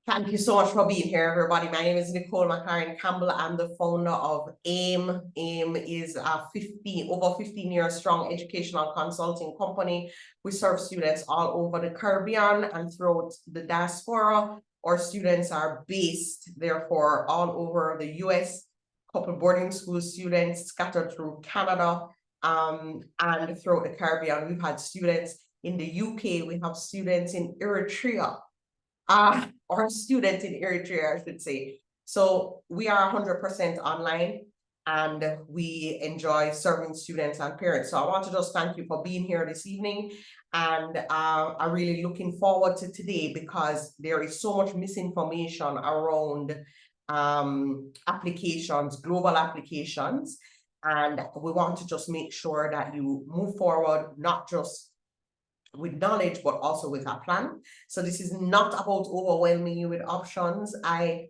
Thank you so much for being here, everybody. My name is Nicole McLaren Campbell. I'm the founder of AIM. AIM is a over 15 years strong educational consulting company. We serve students all over the Caribbean and throughout the diaspora. Our students are based, therefore, all over the US, couple boarding school students scattered through Canada and throughout the Caribbean. We've had students in the UK. We have students in Eritrea. Or students in Eritrea, I should say. So we are 100% online and we enjoy serving students and parents. So I want to just thank you for being here this evening. And I'm really looking forward to today because there is so much misinformation around applications, global applications. And we want to just make sure that you move forward, not just with knowledge, but also with a plan. So this is not about overwhelming you with options. I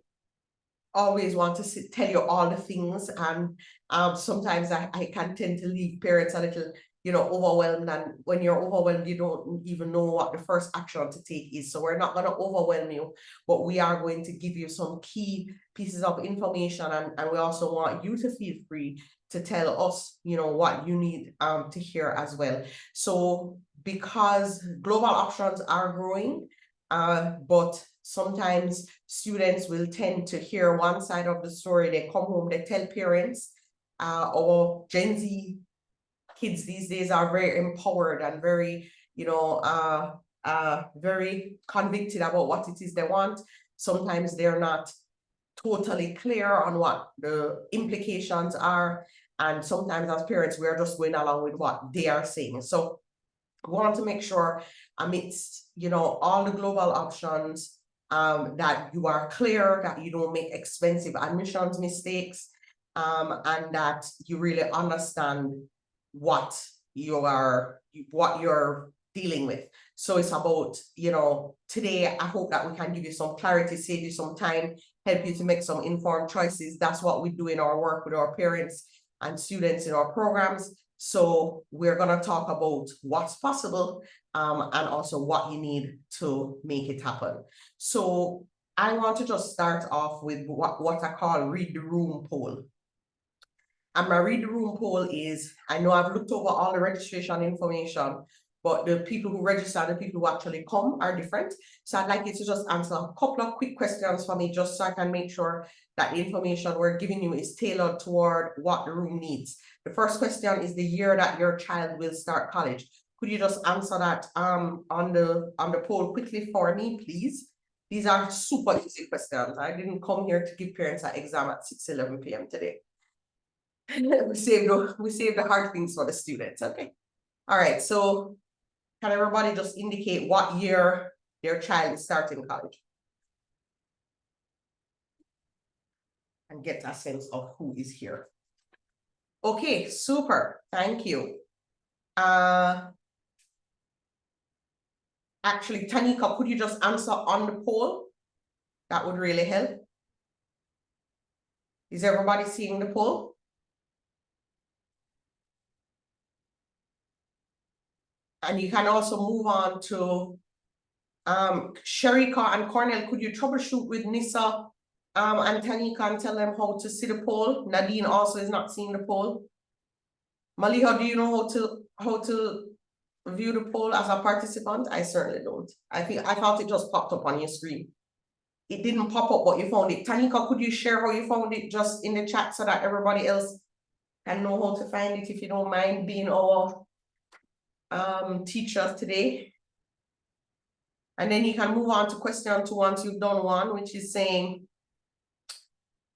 always want to tell you all the things, and sometimes I can tend to leave parents a little, overwhelmed. And when you're overwhelmed, you don't even know what the first action to take is. So we're not going to overwhelm you, but we are going to give you some key pieces of information, and we also want you to feel free to tell us, what you need to hear as well. So because global options are growing, but sometimes students will tend to hear one side of the story. They come home, they tell parents, or Gen Z kids these days are very empowered and very, very convicted about what it is they want. Sometimes they're not totally clear on what the implications are. And sometimes as parents, we're just going along with what they are saying. So we want to make sure amidst, all the global options, that you are clear, that you don't make expensive admissions mistakes, and that you really understand what you're dealing with. So it's about, today, I hope that we can give you some clarity, save you some time, help you to make some informed choices. That's what we do in our work with our parents and students in our programs. So we're going to talk about what's possible and also what you need to make it happen. So I want to just start off with what I call read the room poll. And my read the room poll is, I know I've looked over all the registration information, but the people who register and the people who actually come are different. So I'd like you to just answer a couple of quick questions for me, just so I can make sure that the information we're giving you is tailored toward what the room needs. The first question is the year that your child will start college. Could you just answer that on the poll quickly for me, please? These are super easy questions. I didn't come here to give parents an exam at 6:11 p.m. today. we saved the hard things for the students. Okay. All right. So can everybody just indicate what year their child is starting college? And get a sense of who is here. Okay, super. Thank you. Actually, Tanika, could you just answer on the poll? That would really help. Is everybody seeing the poll? And you can also move on to Sharika and Cornell. Could you troubleshoot with Nissa and Tanika and tell them how to see the poll? Nadine also is not seeing the poll. Maliha, do you know how to view the poll as a participant? I certainly don't. I thought it just popped up on your screen. It didn't pop up, but you found it. Tanika, could you share how you found it just in the chat so that everybody else can know how to find it, if you don't mind being our teacher today? And then you can move on to question 2 once you've done one, which is saying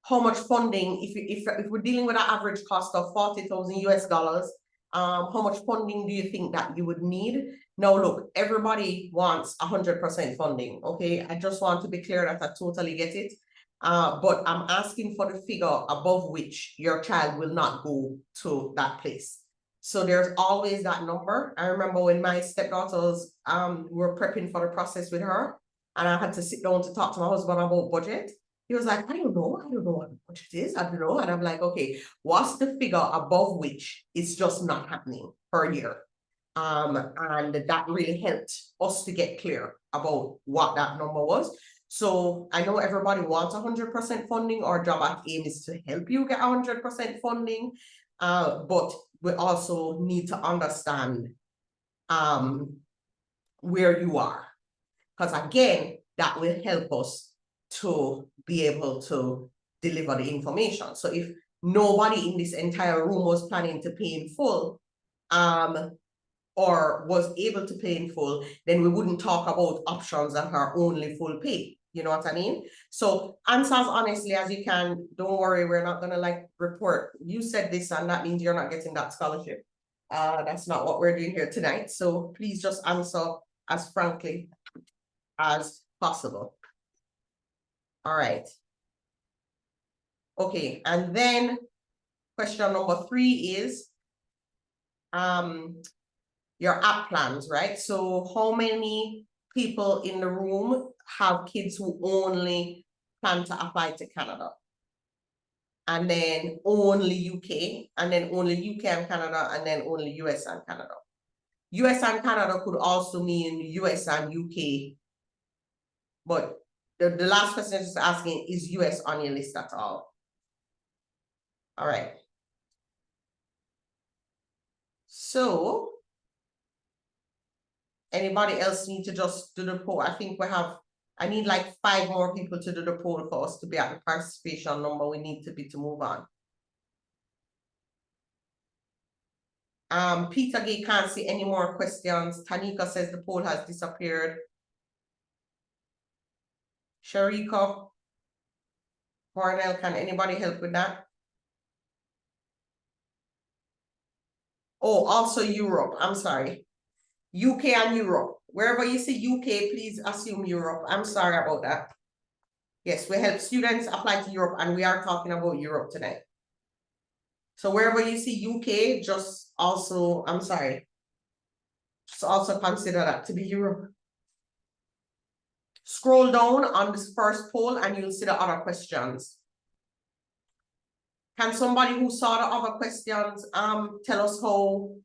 how much funding, if we're dealing with an average cost of $40,000 US, how much funding do you think that you would need? Now, look, everybody wants 100% funding, okay? I just want to be clear that I totally get it. But I'm asking for the figure above which your child will not go to that place. So there's always that number. I remember when my stepdaughters were prepping for the process with her, and I had to sit down to talk to my husband about budget. He was like, I don't know what the budget is. I don't know. And I'm like, okay, what's the figure above which it's just not happening per year? And that really helped us to get clear about what that number was. So I know everybody wants 100% funding. Our job at AIM is to help you get 100% funding, but we also need to understand where you are. Because again, that will help us to be able to deliver the information. So if nobody in this entire room was planning to pay in full, or was able to pay in full, then we wouldn't talk about options that are only full pay. You know what I mean? So answer as honestly as you can. Don't worry, we're not gonna like report, you said this and that means you're not getting that scholarship. That's not what we're doing here tonight. So please just answer as frankly as possible. All right. Okay, and then question number 3 is your app plans, right? So how many people in the room have kids who only plan to apply to Canada? And then only UK, and then only UK and Canada, and then only US and Canada. US and Canada could also mean US and UK, but the last question is asking, is US on your list at all? All right. So anybody else need to just do the poll? I think I need like 5 more people to do the poll for us to be at the participation number we need to be to move on. Peter Gay can't see any more questions. Tanika says the poll has disappeared. Sharika, Cornell, can anybody help with that? Oh, also Europe, I'm sorry. UK and Europe. Wherever you see UK, please assume Europe. I'm sorry about that. Yes, we help students apply to Europe, and we are talking about Europe tonight. So wherever you see UK, just also, I'm sorry, just also consider that to be Europe. Scroll down on this first poll and you'll see the other questions. Can somebody who saw the other questions tell us how?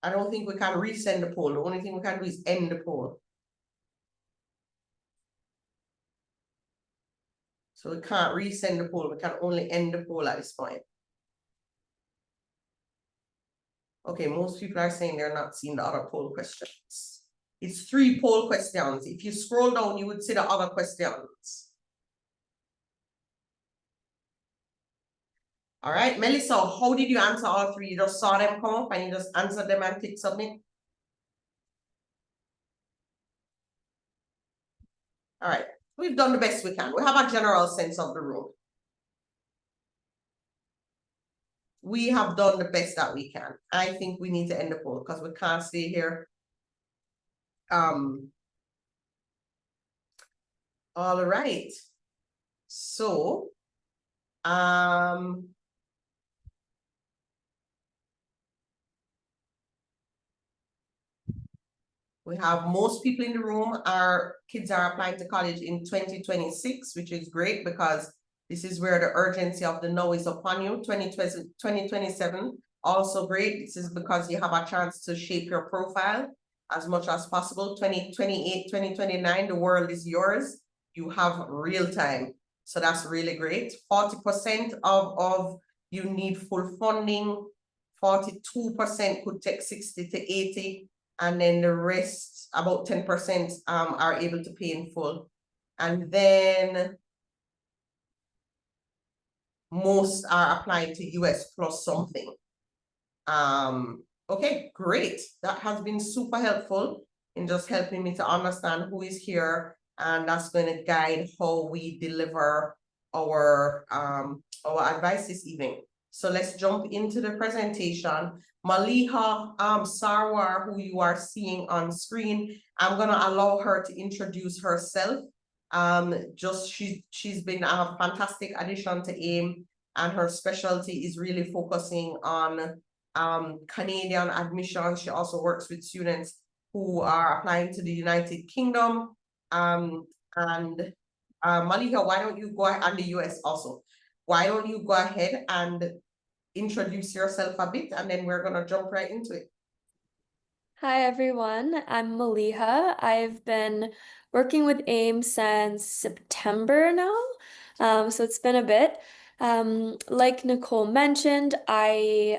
I don't think we can resend the poll. The only thing we can do is end the poll. So we can't resend the poll. We can only end the poll at this point. Okay, most people are saying they're not seeing the other poll questions. It's 3 poll questions. If you scroll down, you would see the other questions. All right, Melissa, how did you answer all 3? You just saw them come up and you just answered them and click submit? All right, we've done the best we can. We have a general sense of the room. We have done the best that we can. I think we need to end the poll because we can't stay here. All right. So, we have most people in the room, our kids are applying to college in 2026, which is great because this is where the urgency of the now is upon you. 2027, also great. This is because you have a chance to shape your profile as much as possible. 2028, 2029, the world is yours. You have real time. So that's really great. 40% of you need full funding. 42% could take 60 to 80. And then the rest, about 10%, are able to pay in full. And then most are applying to US plus something. Okay, great. That has been super helpful in just helping me to understand who is here, and that's going to guide how we deliver our advice this evening. So let's jump into the presentation. Maliha Sarwar, who you are seeing on screen, I'm going to allow her to introduce herself. She's been a fantastic addition to AIM, and her specialty is really focusing on Canadian admissions. She also works with students who are applying to the United Kingdom. Maliha, why don't you go ahead, and the US also. Why don't you go ahead and introduce yourself a bit, and then we're gonna jump right into it. Hi everyone, I'm Maliha. I've been working with AIM since September now, so it's been a bit. Like Nicole mentioned, I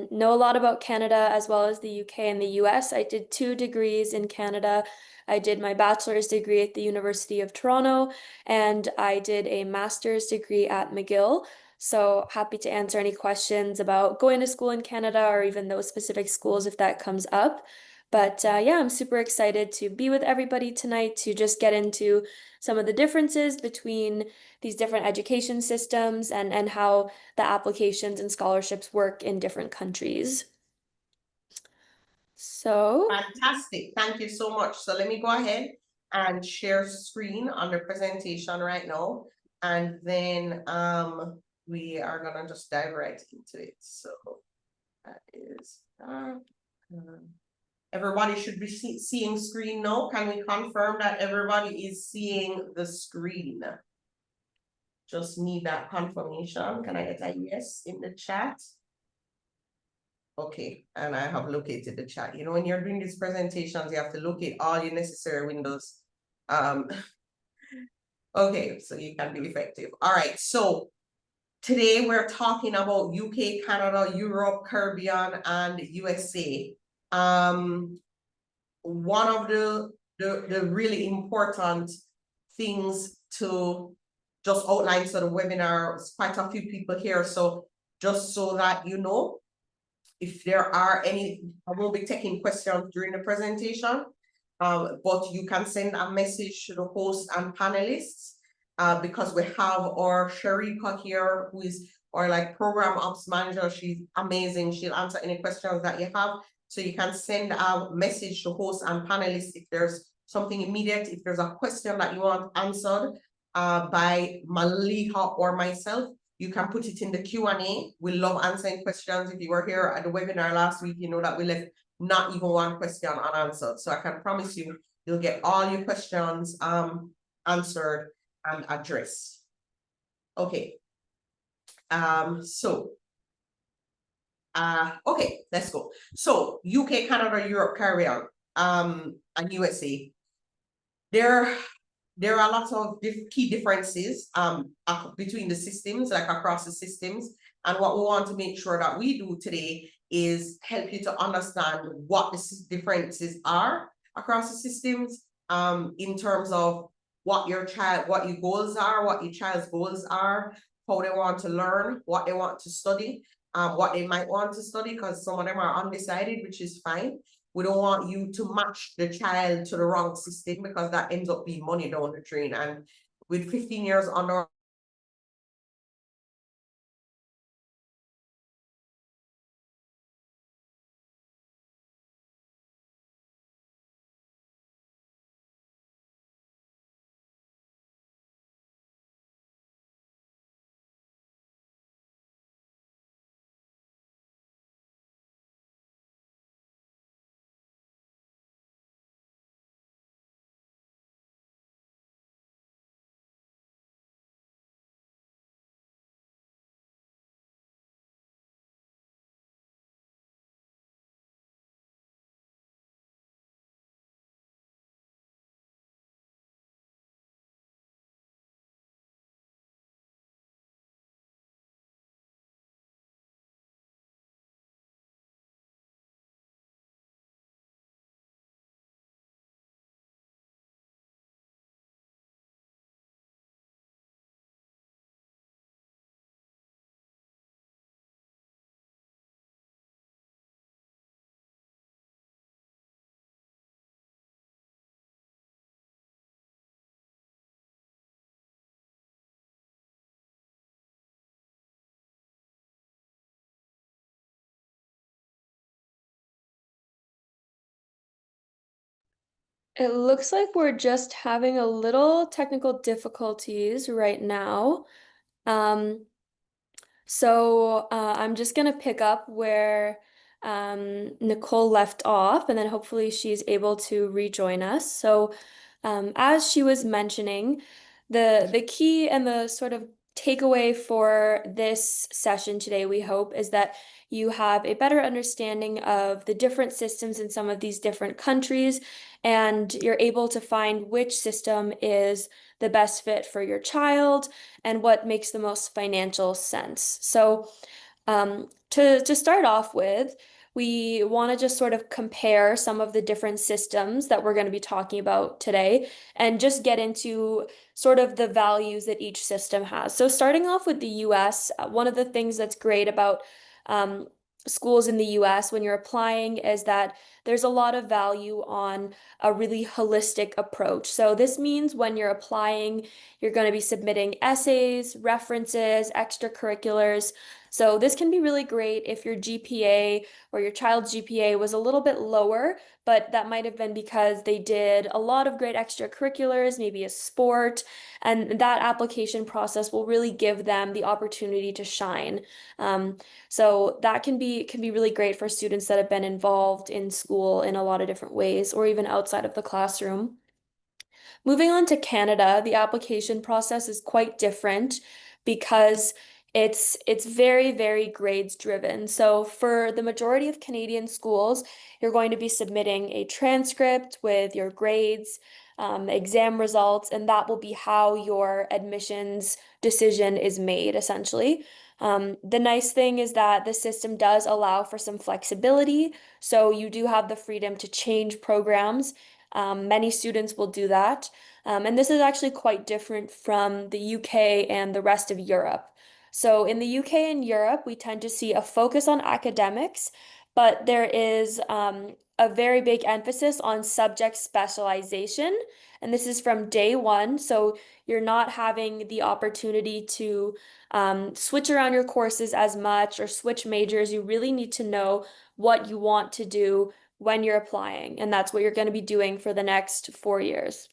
know a lot about Canada as well as the UK and the US. I did 2 degrees in Canada. I did my bachelor's degree at the University of Toronto, and I did a master's degree at McGill. So happy to answer any questions about going to school in Canada or even those specific schools if that comes up. But yeah, I'm super excited to be with everybody tonight to just get into some of the differences between these different education systems and how the applications and scholarships work in different countries. So, Fantastic. Thank you so much. So let me go ahead and share screen on the presentation right now. And then we are gonna just dive right into it. So that is everybody should be seeing screen now. Can we confirm that everybody is seeing the screen? Just need that confirmation. Can I get a yes in the chat? Okay, and I have located the chat. You know, when you're doing these presentations, you have to locate all your necessary windows. Okay, so you can be effective. All right, so today we're talking about UK, Canada, Europe, Caribbean, and USA. One of the really important things to just outline, so the webinar, quite a few people here, so just so that you know, if there are any, I will be taking questions during the presentation, but you can send a message to the host and panelists, because we have our Sharika here, who is our like program ops manager. She's amazing. She'll answer any questions that you have. So you can send a message to host and panelists if there's something immediate, if there's a question that you want answered by Maliha or myself. You can put it in the Q&A. We love answering questions. If you were here at the webinar last week, you know that we left not even one question unanswered. So I can promise you, you'll get all your questions answered and addressed. Okay. Okay, let's go. So UK, Canada, Europe, Caribbean, and USA. There are lots of key differences between the systems, like across the systems. And what we want to make sure that we do today is help you to understand what the differences are across the systems, in terms of what your goals are, what your child's goals are, how they want to learn, what they want to study, what they might want to study, because some of them are undecided, which is fine. We don't want you to match the child to the wrong system, because that ends up being money down the drain. And with 15 years under it looks like we're just having a little technical difficulties right now. Um, I'm just gonna pick up where Nicole left off, and then hopefully she's able to rejoin us. As she was mentioning, the key and the sort of takeaway for this session today, we hope, is that you have a better understanding of the different systems in some of these different countries, and you're able to find which system is the best fit for your child and what makes the most financial sense. So, to start off with, we want to just sort of compare some of the different systems that we're going to be talking about today and just get into sort of the values that each system has. So, starting off with the US, one of the things that's great about um, schools in the US when you're applying is that there's a lot of value on a really holistic approach. So, this means when you're applying, you're going to be submitting essays, references, extracurriculars. So, this can be really great if your GPA or your child's GPA was a little bit lower, but that might have been because they did a lot of great extracurriculars, maybe a sport, and that application process will really give them the opportunity to shine. So that can be really great for students that have been involved in school in a lot of different ways, or even outside of the classroom. Moving on to Canada, the application process is quite different because it's very, very grades driven. So for the majority of Canadian schools, you're going to be submitting a transcript with your grades, exam results, and that will be how your admissions decision is made, essentially. The nice thing is that the system does allow for some flexibility, so you do have the freedom to change programs. Many students will do that. And this is actually quite different from the UK and the rest of Europe. So in the UK and Europe, we tend to see a focus on academics, but there is a very big emphasis on subject specialization. And this is from day one. So you're not having the opportunity to switch around your courses as much or switch majors. You really need to know what you want to do when you're applying, and that's what you're going to be doing for the next 4 years.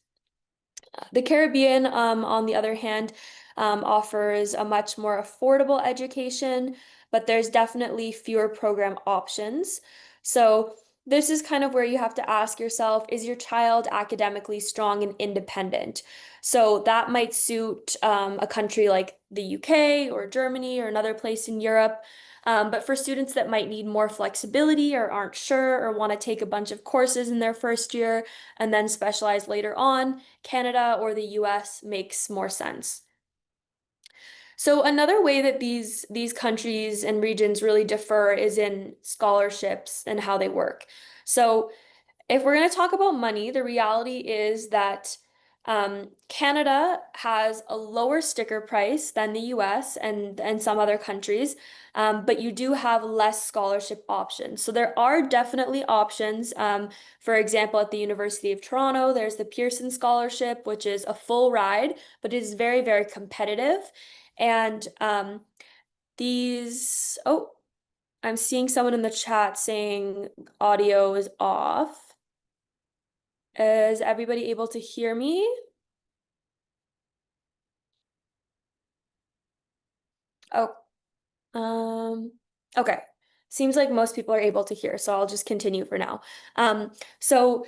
The Caribbean, on the other hand, offers a much more affordable education, but there's definitely fewer program options. So this is kind of where you have to ask yourself, is your child academically strong and independent? So that might suit a country like the UK or Germany or another place in Europe. But for students that might need more flexibility or aren't sure or want to take a bunch of courses in their first year and then specialize later on, Canada or the US makes more sense. So another way that these countries and regions really differ is in scholarships and how they work. So if we're going to talk about money, the reality is that Canada has a lower sticker price than the US and some other countries, but you do have less scholarship options. So there are definitely options. For example, at the University of Toronto, there's the Pearson Scholarship, which is a full ride, but it is very, very competitive. And oh, I'm seeing someone in the chat saying audio is off. Is everybody able to hear me? Oh, okay. Seems like most people are able to hear, so I'll just continue for now. So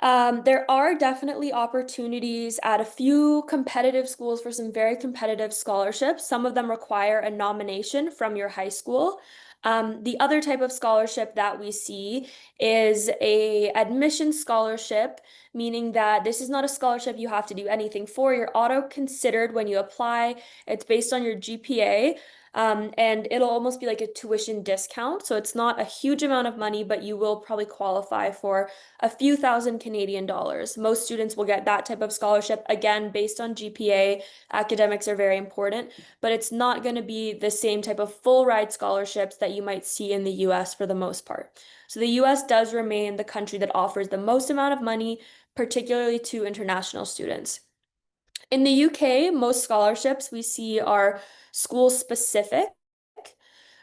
there are definitely opportunities at a few competitive schools for some very competitive scholarships. Some of them require a nomination from your high school. The other type of scholarship that we see is a admission scholarship, meaning that this is not a scholarship you have to do anything for. You're auto considered when you apply. It's based on your GPA. And it'll almost be like a tuition discount. So it's not a huge amount of money, but you will probably qualify for a few thousand Canadian dollars. Most students will get that type of scholarship, again, based on GPA. Academics are very important, but it's not going to be the same type of full ride scholarships that you might see in the US for the most part. So the US does remain the country that offers the most amount of money, particularly to international students. In the UK, most scholarships we see are school specific.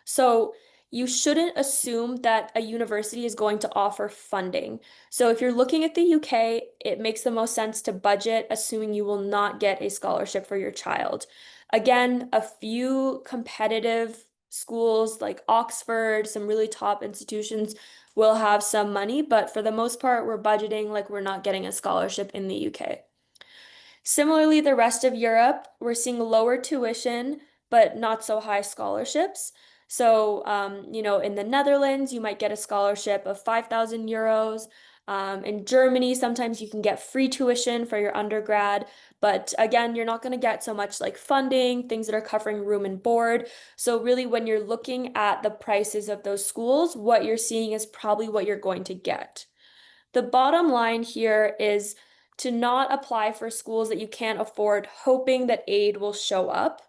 So you shouldn't assume that a university is going to offer funding. So if you're looking at the UK, it makes the most sense to budget, assuming you will not get a scholarship for your child. Again, a few competitive schools like Oxford, some really top institutions will have some money, but for the most part, we're budgeting like we're not getting a scholarship in the UK. Similarly, the rest of Europe, we're seeing lower tuition, but not so high scholarships. So, in the Netherlands, you might get a scholarship of 5,000 euros. In Germany, sometimes you can get free tuition for your undergrad, but again, you're not going to get so much like funding, things that are covering room and board. So, really, when you're looking at the prices of those schools, what you're seeing is probably what you're going to get. The bottom line here is to not apply for schools that you can't afford, hoping that aid will show up.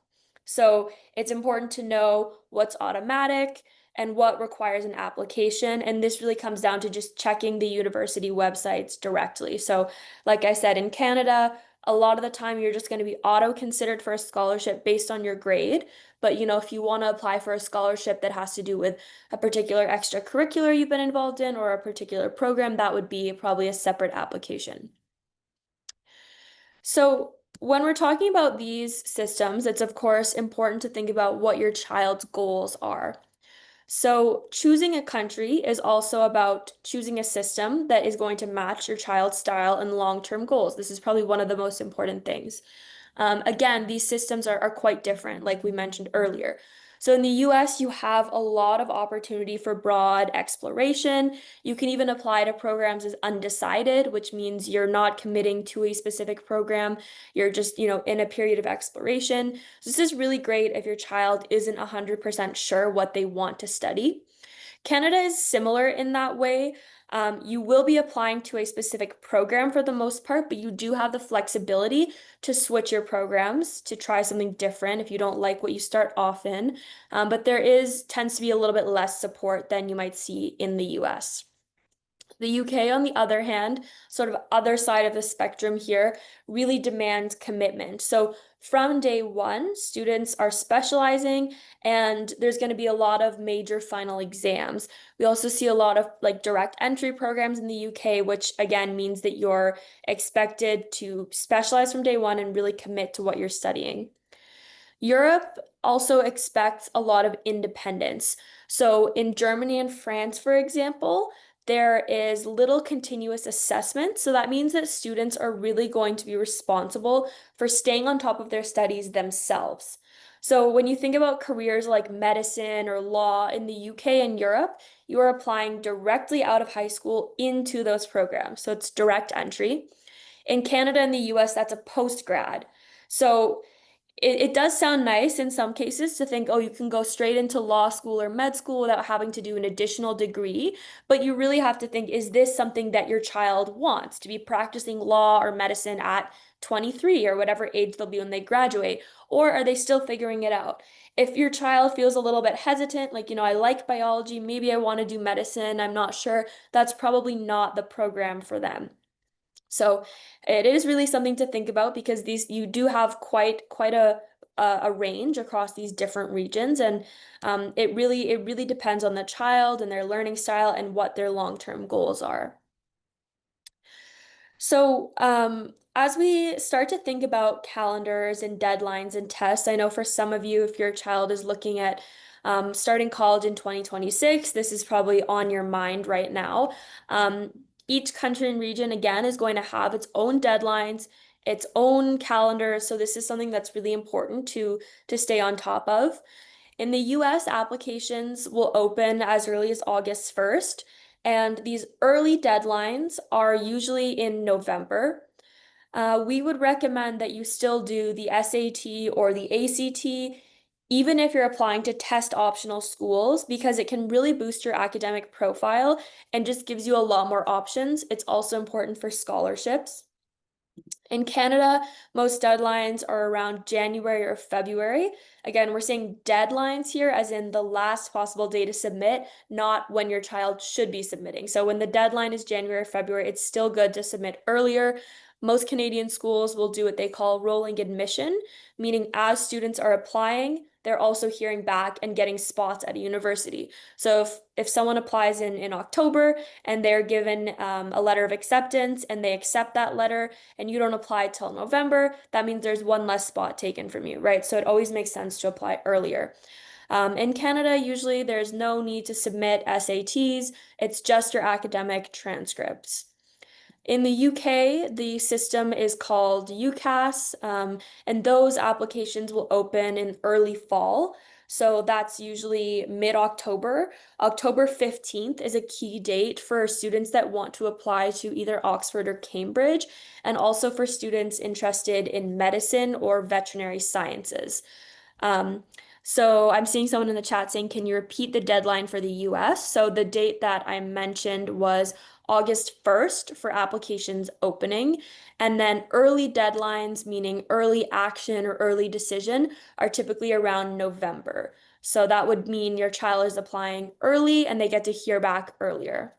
So it's important to know what's automatic and what requires an application. And this really comes down to just checking the university websites directly. So, like I said, in Canada, a lot of the time you're just going to be auto considered for a scholarship based on your grade. But if you want to apply for a scholarship that has to do with a particular extracurricular you've been involved in or a particular program, that would be probably a separate application. So when we're talking about these systems, it's of course important to think about what your child's goals are. So choosing a country is also about choosing a system that is going to match your child's style and long-term goals. This is probably one of the most important things. Again, these systems are quite different, like we mentioned earlier. So in the US, you have a lot of opportunity for broad exploration. You can even apply to programs as undecided, which means you're not committing to a specific program. You're just, in a period of exploration. So this is really great if your child isn't 100% sure what they want to study. Canada is similar in that way. You will be applying to a specific program for the most part, but you do have the flexibility to switch your programs to try something different if you don't like what you start off in. But there tends to be a little bit less support than you might see in the US. The UK, on the other hand, sort of other side of the spectrum here, really demands commitment. So from day one, students are specializing and there's going to be a lot of major final exams. We also see a lot of like direct entry programs in the UK, which again means that you're expected to specialize from day one and really commit to what you're studying. Europe also expects a lot of independence. So in Germany and France, for example, there is little continuous assessment. So that means that students are really going to be responsible for staying on top of their studies themselves. So when you think about careers like medicine or law in the UK and Europe, you are applying directly out of high school into those programs. So it's direct entry. In Canada and the US, that's a post-grad. So it does sound nice in some cases to think, oh, you can go straight into law school or med school without having to do an additional degree. But you really have to think, is this something that your child wants to be practicing law or medicine at 23 or whatever age they'll be when they graduate? Or are they still figuring it out? If your child feels a little bit hesitant, like, I like biology, maybe I want to do medicine, I'm not sure, that's probably not the program for them. So it is really something to think about because you do have quite a range across these different regions, and it really depends on the child and their learning style and what their long-term goals are. So as we start to think about calendars and deadlines and tests, I know for some of you, if your child is looking at starting college in 2026, this is probably on your mind right now. Each country and region, again, is going to have its own deadlines, its own calendar. So this is something that's really important to stay on top of. In the US, applications will open as early as August 1st, and these early deadlines are usually in November. We would recommend that you still do the SAT or the ACT, even if you're applying to test optional schools, because it can really boost your academic profile and just gives you a lot more options. It's also important for scholarships. In Canada, most deadlines are around January or February. Again, we're saying deadlines here as in the last possible day to submit, not when your child should be submitting. So when the deadline is January or February, it's still good to submit earlier. Most Canadian schools will do what they call rolling admission, meaning as students are applying, they're also hearing back and getting spots at a university. So if someone applies in October and they're given a letter of acceptance and they accept that letter and you don't apply till November, that means there's one less spot taken from you, right? So it always makes sense to apply earlier. In Canada, usually there's no need to submit SATs. It's just your academic transcripts. In the UK, the system is called UCAS, and those applications will open in early fall. So that's usually mid-October. October 15th is a key date for students that want to apply to either Oxford or Cambridge, and also for students interested in medicine or veterinary sciences. Um, so I'm seeing someone in the chat saying, can you repeat the deadline for the US? So the date that I mentioned was August 1st for applications opening. And then early deadlines, meaning early action or early decision, are typically around November. So that would mean your child is applying early and they get to hear back earlier.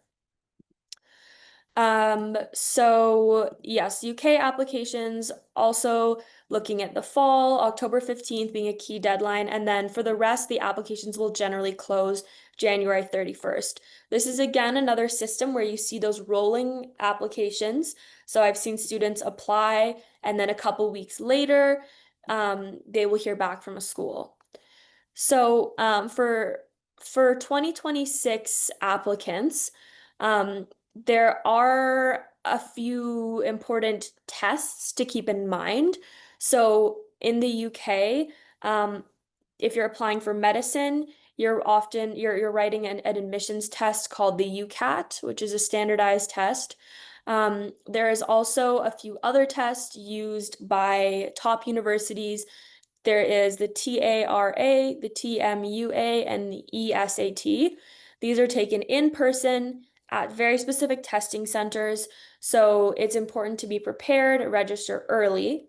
So yes, UK applications also looking at the fall, October 15th being a key deadline, and then for the rest, the applications will generally close January 31st. This is again another system where you see those rolling applications. So I've seen students apply, and then a couple weeks later, they will hear back from a school. So for 2026 applicants, there are a few important tests to keep in mind. So in the UK, if you're applying for medicine, you're writing an admissions test called the UCAT, which is a standardized test. There is also a few other tests used by top universities. There is the TARA, the TMUA, and the ESAT. These are taken in person at very specific testing centers, so it's important to be prepared, register early.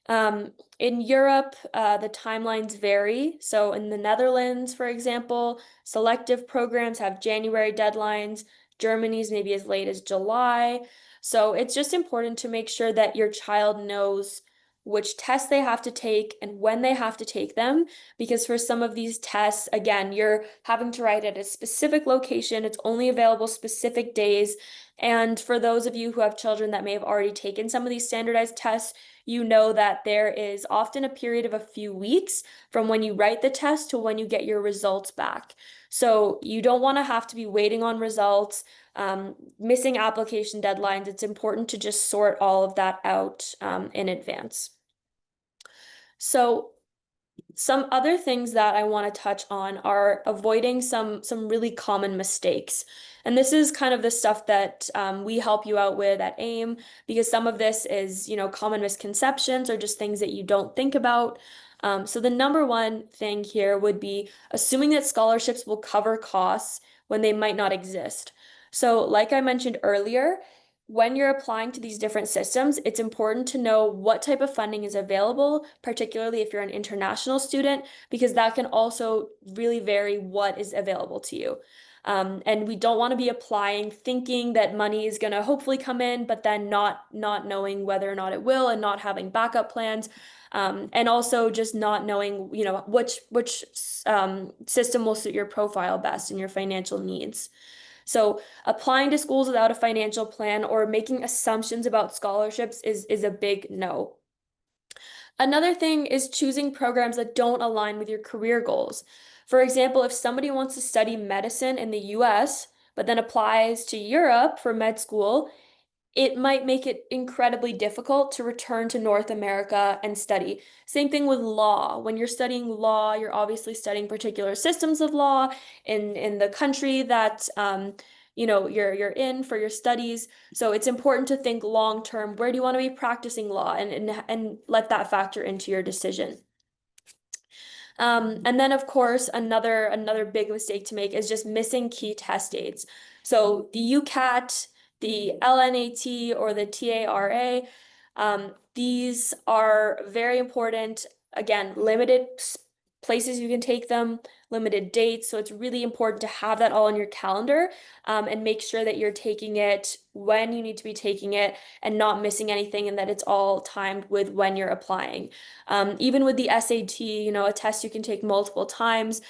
In Europe, the timelines vary. So in the Netherlands, for example, selective programs have January deadlines. Germany's maybe as late as July. So it's just important to make sure that your child knows which tests they have to take and when they have to take them. Because for some of these tests, again, you're having to write at a specific location. It's only available specific days. And for those of you who have children that may have already taken some of these standardized tests, you know that there is often a period of a few weeks from when you write the test to when you get your results back. So you don't want to have to be waiting on results, missing application deadlines. It's important to just sort all of that out in advance. So some other things that I want to touch on are avoiding some really common mistakes. And this is kind of the stuff that we help you out with at AIM, because some of this is, common misconceptions or just things that you don't think about. So the number one thing here would be assuming that scholarships will cover costs when they might not exist. So like I mentioned earlier, when you're applying to these different systems, it's important to know what type of funding is available, particularly if you're an international student, because that can also really vary what is available to you. And we don't want to be applying thinking that money is going to hopefully come in, but then not knowing whether or not it will and not having backup plans. And also just not knowing, which system will suit your profile best and your financial needs. So applying to schools without a financial plan or making assumptions about scholarships is a big no. Another thing is choosing programs that don't align with your career goals. For example, if somebody wants to study medicine in the US, but then applies to Europe for med school, it might make it incredibly difficult to return to North America and study. Same thing with law. When you're studying law, you're obviously studying particular systems of law in the country that you're in for your studies. So it's important to think long term. Where do you want to be practicing law, and let that factor into your decision. And then of course, another big mistake to make is just missing key test dates. So the UCAT, the LNAT, or the TARA, these are very important. Again, limited places you can take them, limited dates. So it's really important to have that all in your calendar, and make sure that you're taking it when you need to be taking it and not missing anything, and that it's all timed with when you're applying. Even with the SAT, a test you can take multiple times.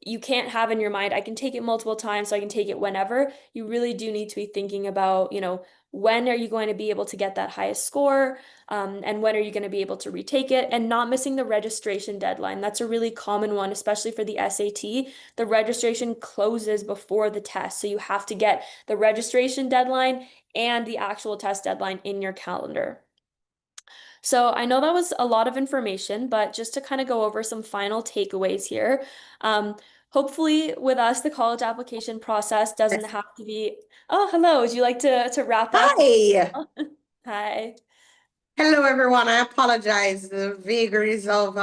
You can't have in your mind, I can take it multiple times, so I can take it whenever. You really do need to be thinking about, when are you going to be able to get that highest score, and when are you going to be able to retake it, and not missing the registration deadline. That's a really common one, especially for the SAT. The registration closes before the test, so you have to get the registration deadline and the actual test deadline in your calendar. So I know that was a lot of information, but just to kind of go over some final takeaways here. Hopefully with us, the college application process doesn't have to be, oh, hello, would you like to wrap up? Hi. Hi. Hello, everyone. I apologize. The vagaries of,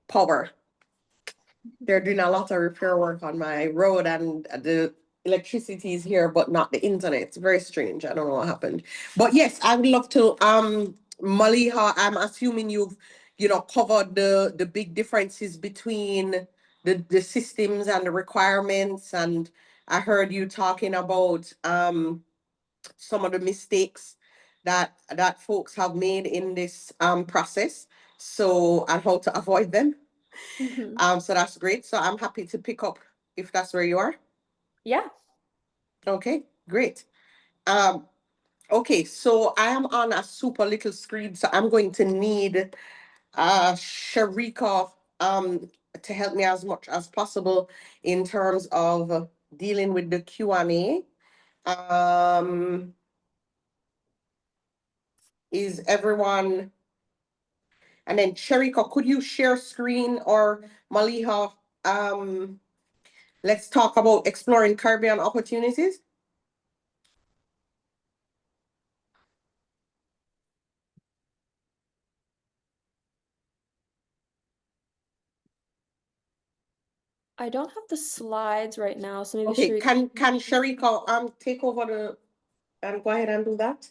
power. They're doing a lot of repair work on my road and the electricity is here, but not the internet. It's very strange. I don't know what happened. But yes, I would love to, Maliha, I'm assuming you've, covered the big differences between the systems and the requirements. And I heard you talking about, some of the mistakes that folks have made in this process. So, and how to avoid them. Mhm. So that's great. So I'm happy to pick up if that's where you are. Yeah. Okay, great. Um, okay, so I am on a super little screen, so I'm going to need Sharika to help me as much as possible in terms of dealing with the Q&A. Is everyone, and then Sharika, could you share screen, or Maliha, let's talk about exploring Caribbean opportunities. I don't have the slides right now, so maybe Okay, Sharika. can Sharika take over the and go ahead and do that?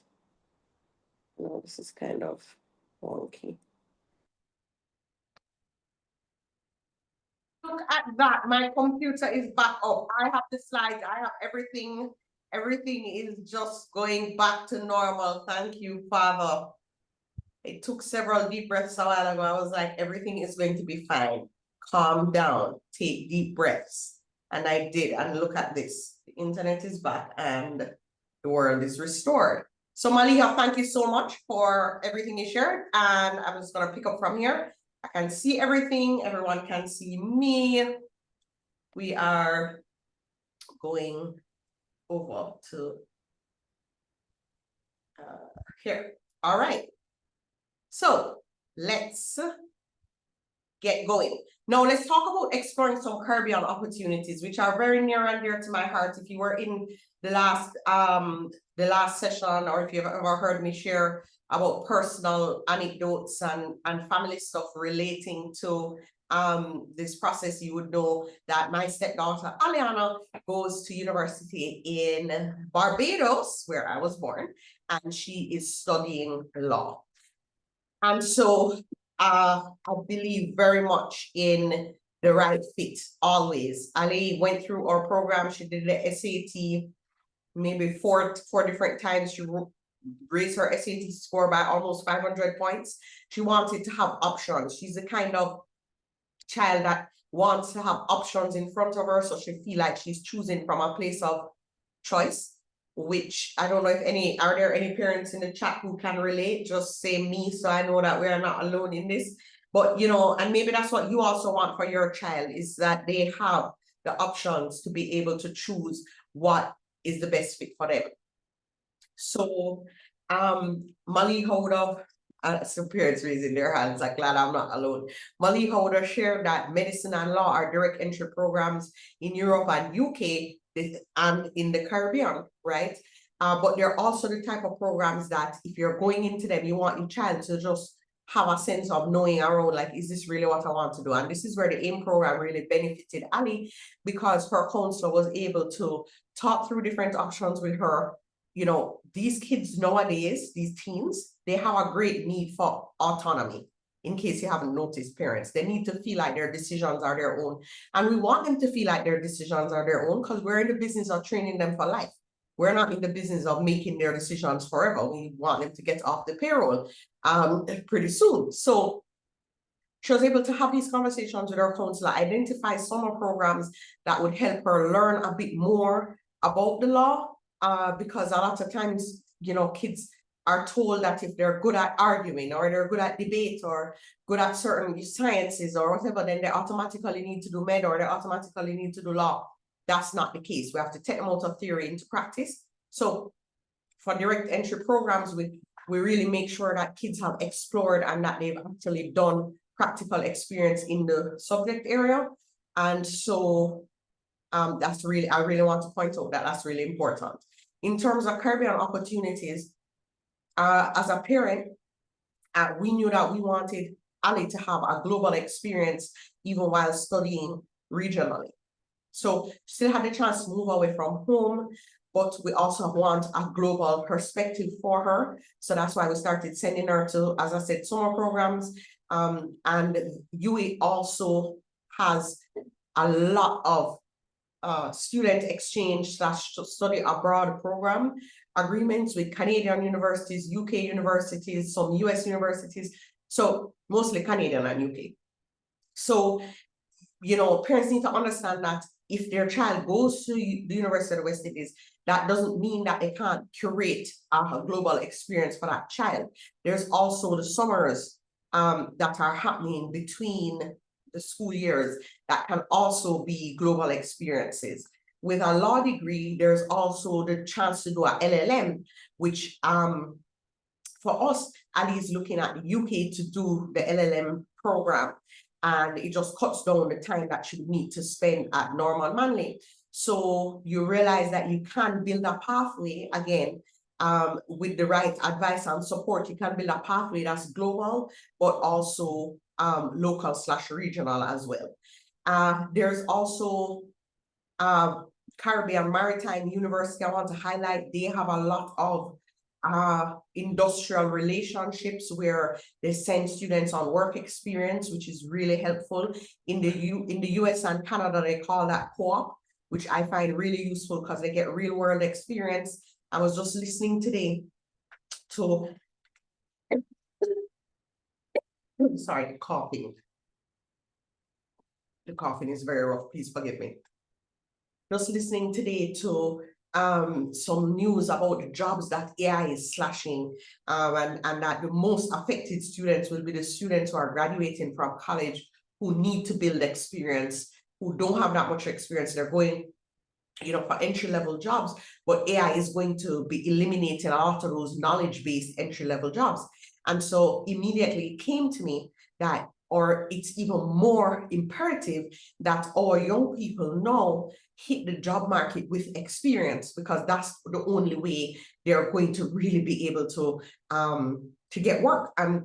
No, this is kind of wonky. Look at that. My computer is back up. I have the slides, I have everything. Everything is just going back to normal. Thank you, Father. It took several deep breaths a while ago. I was like, everything is going to be fine. Calm down, take deep breaths. And I did. And look at this. The internet is back and the world is restored. So Maliha, thank you so much for everything you shared. And I'm just gonna pick up from here. I can see everything. Everyone can see me. We are going over to here. All right. So let's get going. Now let's talk about exploring some Caribbean opportunities, which are very near and dear to my heart. If you were in the last session, or if you've ever heard me share about personal anecdotes and family stuff relating to this process, you would know that my stepdaughter Aliana goes to university in Barbados, where I was born, and she is studying law. And so I believe very much in the right fit always. Ali went through our program. She did the SAT maybe four different times. She raised her SAT score by almost 500 points. She wanted to have options. She's the kind of child that wants to have options in front of her, so she feel like she's choosing from a place of choice, which I don't know if are there any parents in the chat who can relate? Just say me, so I know that we are not alone in this. But and maybe that's what you also want for your child, is that they have the options to be able to choose what is the best fit for them. So Maliha would have some parents raising their hands, like, glad I'm not alone. Maliha would have shared that medicine and law are direct entry programs in Europe and UK and in the Caribbean, right? But they're also the type of programs that if you're going into them, you want your child to just have a sense of knowing around, like, is this really what I want to do? And this is where the AIM program really benefited Ali, because her counselor was able to talk through different options with her. These kids nowadays, these teens, they have a great need for autonomy. In case you haven't noticed, parents, they need to feel like their decisions are their own. And we want them to feel like their decisions are their own, because we're in the business of training them for life. We're not in the business of making their decisions forever. We want them to get off the payroll pretty soon. So she was able to have these conversations with her counselor, identify summer programs that would help her learn a bit more about the law, because a lot of times, you know, kids are told that if they're good at arguing or they're good at debate or good at certain sciences or whatever, then they automatically need to do med or they automatically need to do law. That's not the case. We have to take them out of theory into practice. So for direct entry programs, we really make sure that kids have explored and that they've actually done practical experience in the subject area. And so that's really, I really want to point out that that's really important. In terms of Caribbean opportunities, as a parent, we knew that we wanted Ali to have a global experience even while studying regionally. So still had the chance to move away from home, but we also want a global perspective for her. So that's why we started sending her to, as I said, summer programs. And UWI also has a lot of student exchange / study abroad program agreements with Canadian universities, UK universities, some US universities, so mostly Canadian and UK. So, you know, parents need to understand that if their child goes to the University of the West Indies, that doesn't mean that they can't curate a global experience for that child. There's also the summers that are happening between the school years that can also be global experiences. With a law degree, there's also the chance to do a LLM, which for us, Ali is looking at the UK to do the LLM program, and it just cuts down the time that you need to spend at Norman Manley. So you realize that you can build a pathway again, with the right advice and support. You can build a pathway that's global, but also local / regional as well. There's also Caribbean Maritime University. I want to highlight, they have a lot of industrial relationships where they send students on work experience, which is really helpful. In the US and Canada, they call that co-op, which I find really useful because they get real world experience. I was just listening today to, sorry, coughing. The coughing is very rough, please forgive me. Just listening today to some news about the jobs that AI is slashing, and that the most affected students will be the students who are graduating from college, who need to build experience, who don't have that much experience. They're going, you know, for entry-level jobs, but AI is going to be eliminating a lot of those knowledge-based entry-level jobs. And so immediately it came to me that, or it's even more imperative that our young people now hit the job market with experience, because that's the only way they're going to really be able to get work. And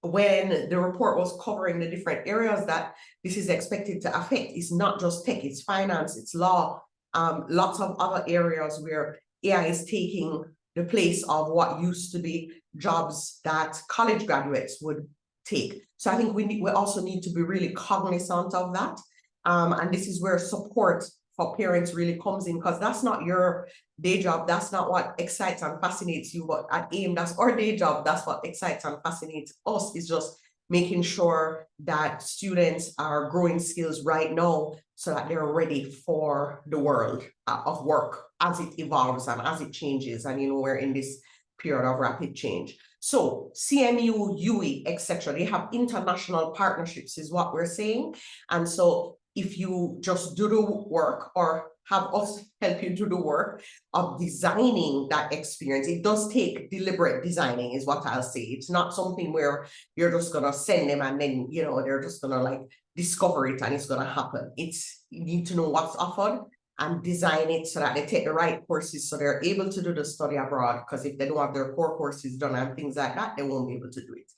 when the report was covering the different areas that this is expected to affect, it's not just tech, it's finance, it's law, lots of other areas where AI is taking the place of what used to be jobs that college graduates would take. So I think we also need to be really cognizant of that. And this is where support for parents really comes in, because that's not your day job. That's not what excites and fascinates you. But at AIM, that's our day job. That's what excites and fascinates us, is just making sure that students are growing skills right now so that they're ready for the world of work as it evolves and as it changes. And, you know, we're in this period of rapid change. So CMU, UWI, etc., they have international partnerships is what we're saying. And so if you just do the work, or have us help you do the work of designing that experience, it does take deliberate designing is what I'll say. It's not something where you're just gonna send them and then, you know, they're just gonna like discover it and it's gonna happen. It's, you need to know what's offered and design it so that they take the right courses so they're able to do the study abroad, because if they don't have their core courses done and things like that, they won't be able to do it.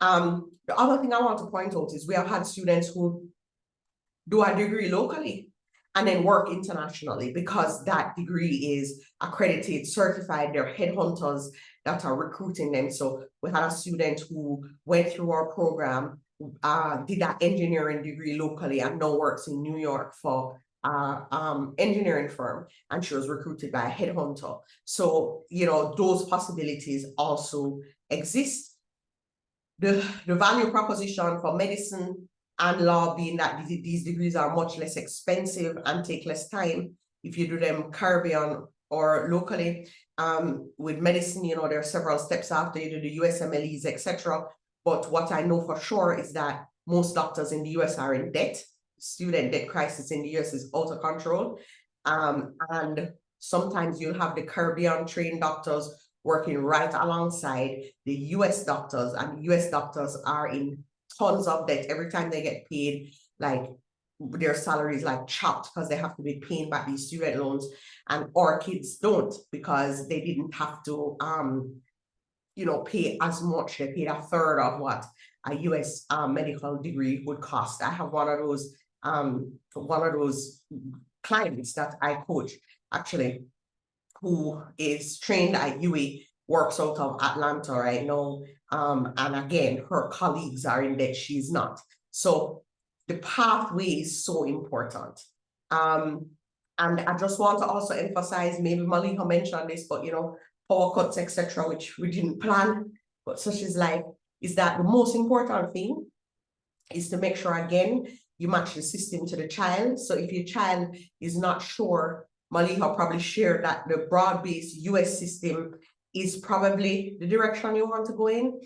The other thing I want to point out is we have had students who do a degree locally and then work internationally, because that degree is accredited, certified. They're headhunters that are recruiting them. So we had a student who went through our program, did that engineering degree locally, and now works in New York for engineering firm, and she was recruited by a headhunter. So, you know, those possibilities also exist. The value proposition for medicine and law being that these degrees are much less expensive and take less time if you do them Caribbean or locally, with medicine, you know, there are several steps after you do the USMLEs, etc. But what I know for sure is that most doctors in the US are in debt. Student debt crisis in the US is out of control. And sometimes you'll have the Caribbean trained doctors working right alongside the US doctors, and US doctors are in tons of debt. Every time they get paid, like their salaries like chopped because they have to be paying back these student loans, and our kids don't because they didn't have to you know, pay as much. They paid a third of what a US medical degree would cost. I have one of those clients that I coach actually, who is trained at UWI, works out of Atlanta right now. And again, her colleagues are in debt, she's not. So the pathway is so important. And I just want to also emphasize, maybe Maliha mentioned this, but you know, power cuts, etc., which we didn't plan, but such is life, is that the most important thing is to make sure, again, you match the system to the child. So if your child is not sure, Maliha probably shared that the broad-based US system is probably the direction you want to go in.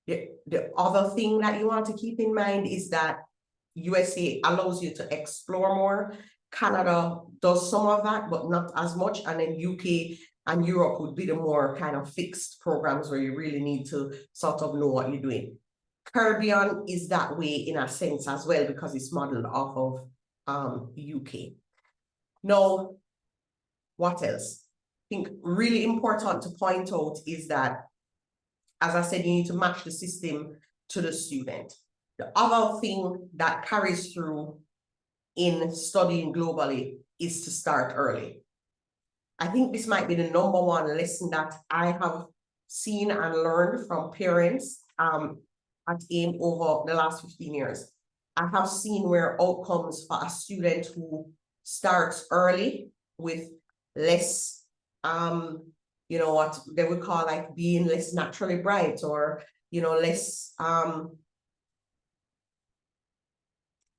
The other thing that you want to keep in mind is that USA allows you to explore more. Canada does some of that, but not as much. And then UK and Europe would be the more kind of fixed programs where you really need to sort of know what you're doing. Caribbean is that way in a sense as well, because it's modeled off of UK. Now, what else? I think really important to point out is that, as I said, you need to match the system to the student. The other thing that carries through in studying globally is to start early. I think this might be the number one lesson that I have seen and learned from parents at AIM over the last 15 years. I have seen where outcomes for a student who starts early with less, you know, what they would call like being less naturally bright, or, you know, less,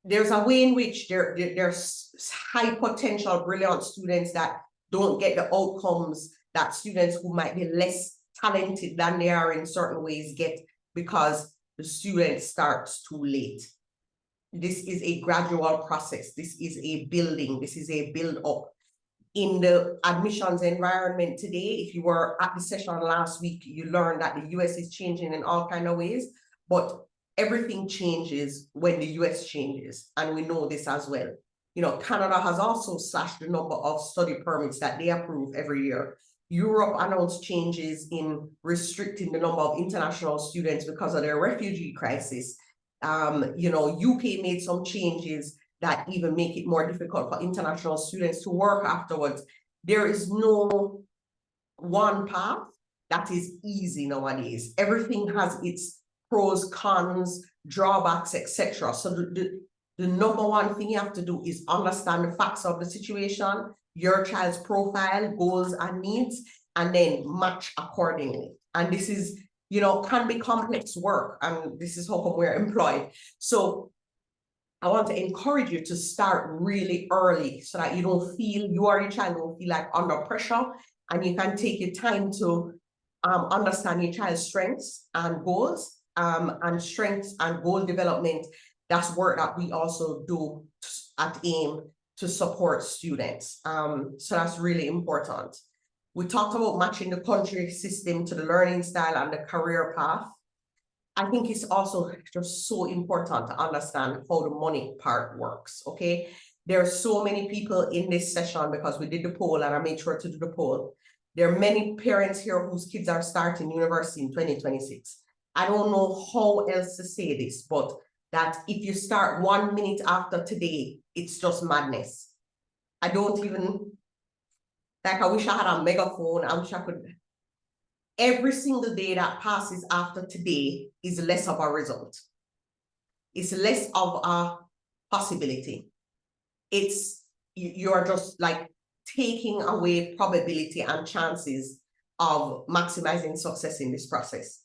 there's a way in which there's high potential, brilliant students that don't get the outcomes that students who might be less talented than they are in certain ways get, because the student starts too late. This is a gradual process. This is a building. This is a build up. In the admissions environment today, if you were at the session last week, you learned that the US is changing in all kinds of ways, but everything changes when the US changes, and we know this as well. You know, Canada has also slashed the number of study permits that they approve every year. Europe announced changes in restricting the number of international students because of their refugee crisis. You know, UK made some changes that even make it more difficult for international students to work afterwards. There is no one path that is easy nowadays. Everything has its pros, cons, drawbacks, etc. So the number one thing you have to do is understand the facts of the situation, your child's profile, goals, and needs, and then match accordingly. And this is, you know, can be complex work, and this is how come we're employed. So I want to encourage you to start really early so that you don't feel, you or your child don't feel like under pressure, and you can take your time to understand your child's strengths and goals, and strengths and goal development. That's work that we also do at AIM to support students. So that's really important. We talked about matching the country system to the learning style and the career path. I think it's also just so important to understand how the money part works, okay? There are so many people in this session because we did the poll, and I made sure to do the poll. There are many parents here whose kids are starting university in 2026. I don't know how else to say this, but that if you start 1 minute after today, it's just madness. I don't even, like, I wish I had a megaphone. I wish I could. Every single day that passes after today is less of a result. It's less of a possibility. It's, you're just like taking away probability and chances of maximizing success in this process.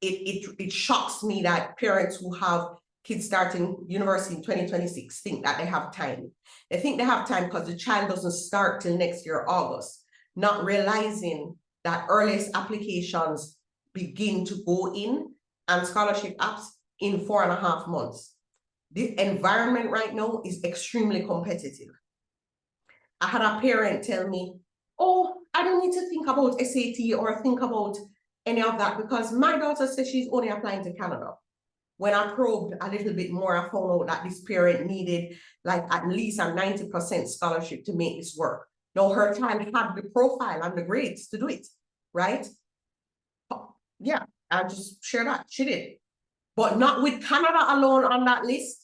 It shocks me that parents who have kids starting university in 2026 think that they have time. They think they have time because the child doesn't start till next year, August, not realizing that earliest applications begin to go in and scholarship apps in 4.5 months. The environment right now is extremely competitive. I had a parent tell me, oh, I don't need to think about SAT or think about any of that because my daughter says she's only applying to Canada. When I probed a little bit more, I found out that this parent needed like at least a 90% scholarship to make this work. Now her child had the profile and the grades to do it, right? Yeah, I just share that, she did. But not with Canada alone on that list.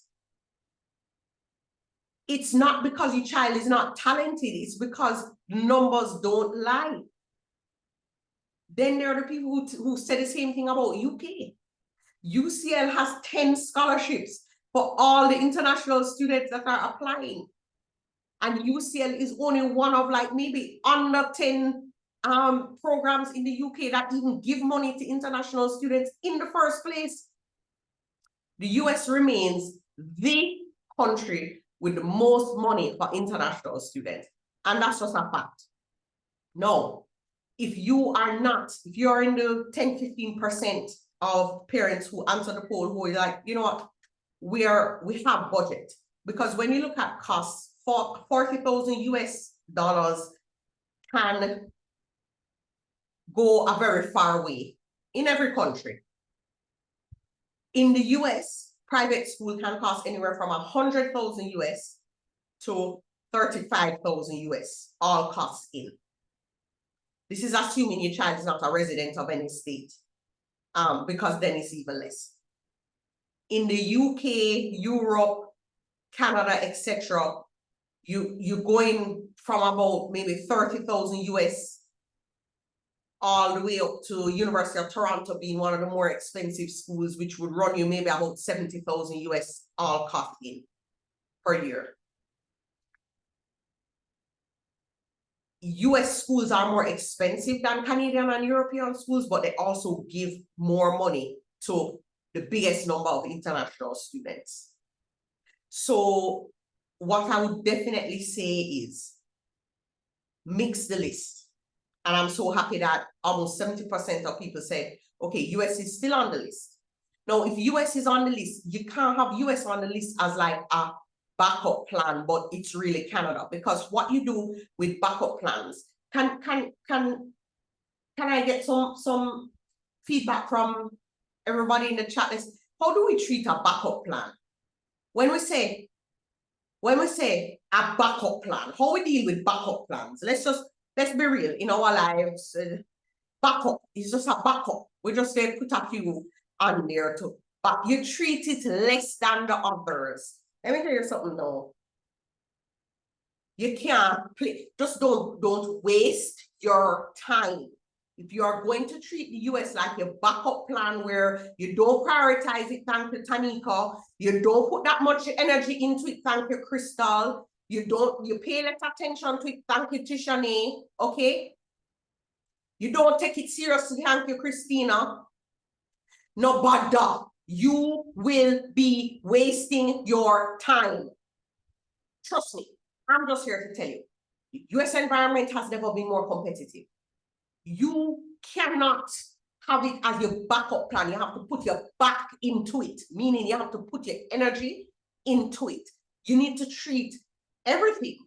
It's not because your child is not talented, it's because numbers don't lie. Then there are the people who say the same thing about UK. UCL has 10 scholarships for all the international students that are applying. And UCL is only one of like maybe under 10 programs in the UK that even give money to international students in the first place. The US remains the country with the most money for international students. And that's just a fact. No, if you're in the 10-15% of parents who answer the poll who are like, you know what, we have budget. Because when you look at costs, for $40,000 can go a very far way in every country. In the US, private school can cost anywhere from $100,000 to $35,000, all costs in. This is assuming your child is not a resident of any state, because then it's even less. In the UK, Europe, Canada, etc., you're going from about maybe $30,000 all the way up to University of Toronto being one of the more expensive schools, which would run you maybe about $70,000 all cost in per year. US schools are more expensive than Canadian and European schools, but they also give more money to the biggest number of international students. So what I would definitely say is mix the list. And I'm so happy that almost 70% of people said, okay, US is still on the list. Now, if US is on the list, you can't have US on the list as like a backup plan, but it's really Canada, because what you do with backup plans, can I get some feedback from everybody in the chat list? How do we treat a backup plan? When we say a backup plan, how we deal with backup plans? Let's be real in our lives. Backup is just a backup. We just say put a few on there too, but you treat it less than the others. Let me tell you something though. You can't play, just don't waste your time. If you are going to treat the US like your backup plan where you don't prioritize it, thank you, Tanika, you don't put that much energy into it, thank you, Crystal, you pay less attention to it, thank you, Tishani, okay? You don't take it seriously, thank you, Christina. No bother. You will be wasting your time. Trust me, I'm just here to tell you, the US environment has never been more competitive. You cannot have it as your backup plan. You have to put your back into it, meaning you have to put your energy into it. You need to treat everything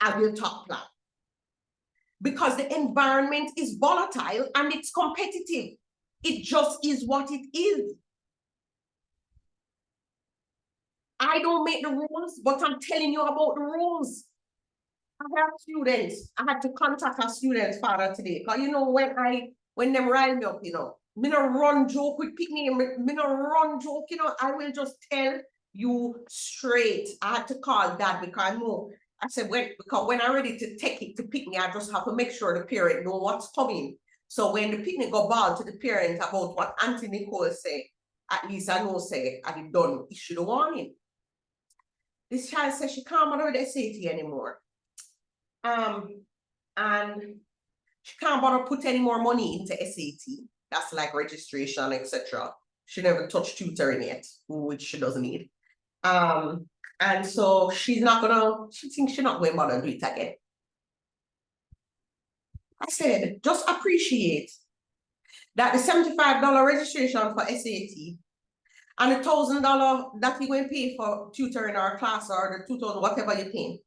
as your top plan, because the environment is volatile and it's competitive. It just is what it is. I don't make the rules, but I'm telling you about the rules. I have students. I had to contact a student's father today, because you know when them rile me up, you know, me no run joke with picnic, me no run joke, you know, I will just tell you straight. I had to call dad because I know. I said because when I'm ready to take it to picnic, I just have to make sure the parent know what's coming. So when the picnic go ball to the parents about what Auntie Nicole said, at least I know say I did done issue the warning. This child says she can't bother with SAT anymore. And she can't bother put any more money into SAT. That's like registration, etc. She never touched tutoring yet, which she doesn't need. And so she thinks she's not going to bother do it again. I said, just appreciate that the $75 registration for SAT and the $1,000 that you're going to pay for tutoring our class, or the $2,000, whatever you're paying,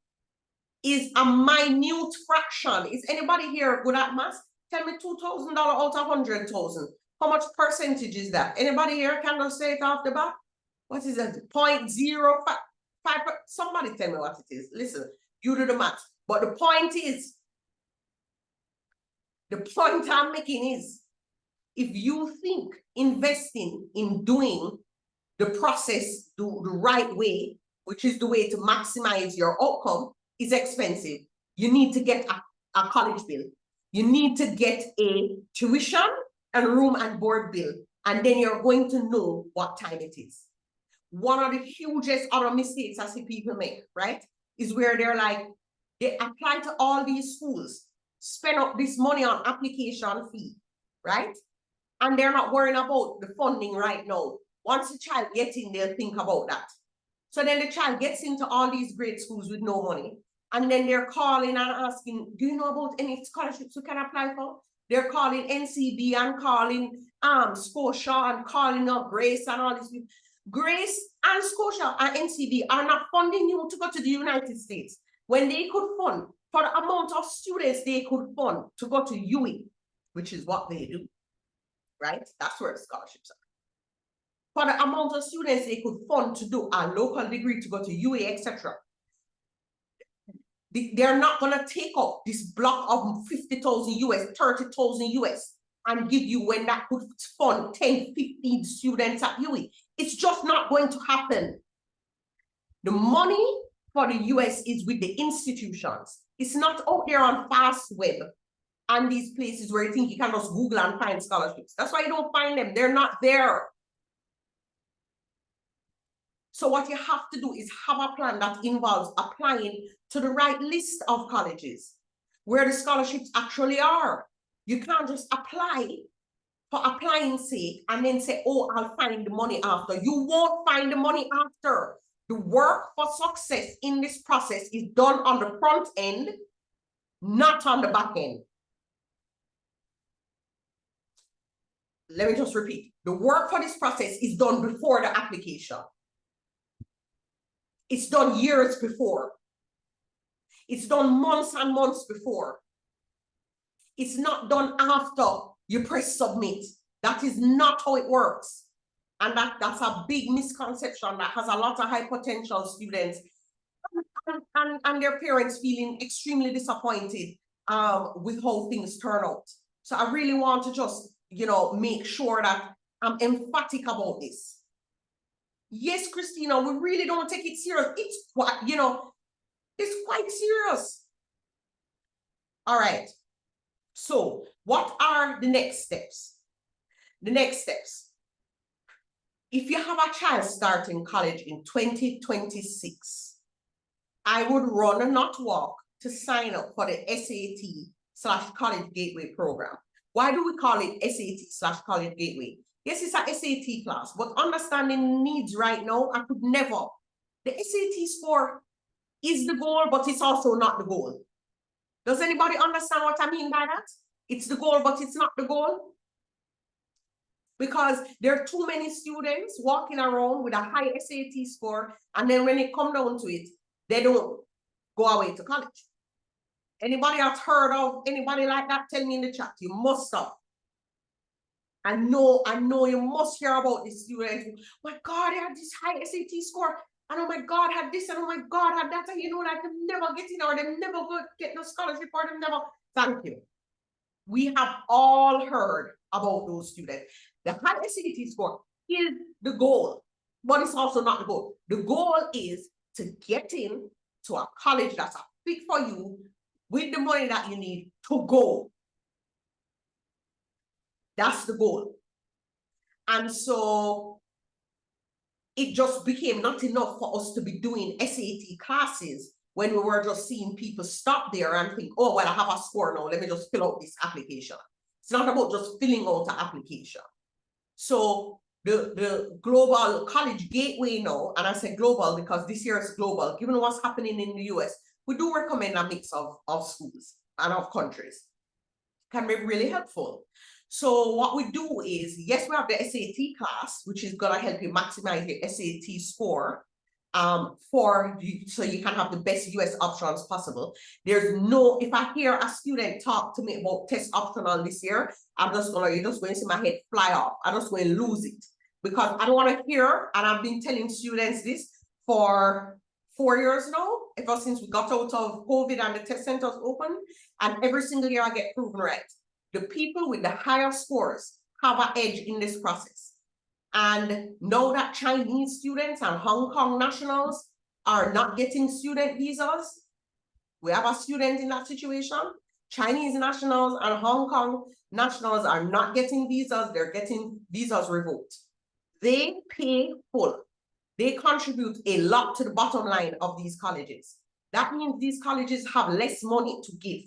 is a minute fraction. Is anybody here good at math? Tell me $2,000 out of 100,000. How much percentage is that? Anybody here can just say it off the bat? What is that? 0.05? Somebody tell me what it is. Listen, you do the math. But the point I'm making is, if you think investing in doing the process the right way, which is the way to maximize your outcome, is expensive, you need to get a college bill. You need to get a tuition and room and board bill, and then you're going to know what time it is. One of the hugest other mistakes I see people make, right, is where they're like, they apply to all these schools, spend up this money on application fee, right? And they're not worrying about the funding right now. Once the child gets in, they'll think about that. So then the child gets into all these great schools with no money, and then they're calling and asking, do you know about any scholarships we can apply for? They're calling NCB and calling Scotia and calling up Grace and all these people. Grace and Scotia and NCB are not funding you to go to the United States when they could fund for the amount of students they could fund to go to UWI, which is what they do, right? That's where the scholarships are. For the amount of students they could fund to do a local degree to go to UWI, etc. They're not going to take up this block of 50,000 US, 30,000 US and give you when that could fund 10, 15 students at UWI. It's just not going to happen. The money for the US is with the institutions. It's not out there on FastWeb and these places where you think you can just Google and find scholarships. That's why you don't find them. They're not there. So what you have to do is have a plan that involves applying to the right list of colleges where the scholarships actually are. You can't just apply for applying's sake and then say, oh, I'll find the money after. You won't find the money after. The work for success in this process is done on the front end, not on the back end. Let me just repeat. The work for this process is done before the application. It's done years before. It's done months and months before. It's not done after you press submit. That is not how it works. And that's a big misconception that has a lot of high potential students and their parents feeling extremely disappointed with how things turn out. So I really want to just, make sure that I'm emphatic about this. Yes, Christina, we really don't take it serious. It's quite, it's quite serious. All right. So what are the next steps? The next steps. If you have a child starting college in 2026, I would run and not walk to sign up for the SAT/College Gateway program. Why do we call it SAT/College Gateway? Yes, it's a SAT class, but understanding needs right now, I could never. The SAT score is the goal, but it's also not the goal. Does anybody understand what I mean by that? It's the goal, but it's not the goal. Because there are too many students walking around with a high SAT score, and then when it comes down to it, they don't go away to college. Anybody has heard of anybody like that? Tell me in the chat. You must have. I know you must hear about this student. Oh my God, they had this high SAT score. And oh my God, had this, and oh my God, had that. And like them never get in, or them never go get no scholarship, or them never. Thank you. We have all heard about those students. The high SAT score is the goal, but it's also not the goal. The goal is to get in to a college that's a fit for you with the money that you need to go. That's the goal. And so it just became not enough for us to be doing SAT classes when we were just seeing people stop there and think, oh, well, I have a score now. Let me just fill out this application. It's not about just filling out an application. So the global college gateway now, and I say global because this year is global, given what's happening in the US, we do recommend a mix of schools and of countries. Can be really helpful. So what we do is, yes, we have the SAT class, which is gonna help you maximize your SAT score so you can have the best US options possible. There's no, if I hear a student talk to me about test optional this year, you're just going to see my head fly off. I'm just going to lose it because I don't want to hear, and I've been telling students this for 4 years now, ever since we got out of COVID and the test centers open, and every single year I get proven right. The people with the higher scores have an edge in this process. And know that Chinese students and Hong Kong nationals are not getting student visas. We have a student in that situation. Chinese nationals and Hong Kong nationals are not getting visas. They're getting visas revoked. They pay full. They contribute a lot to the bottom line of these colleges. That means these colleges have less money to give.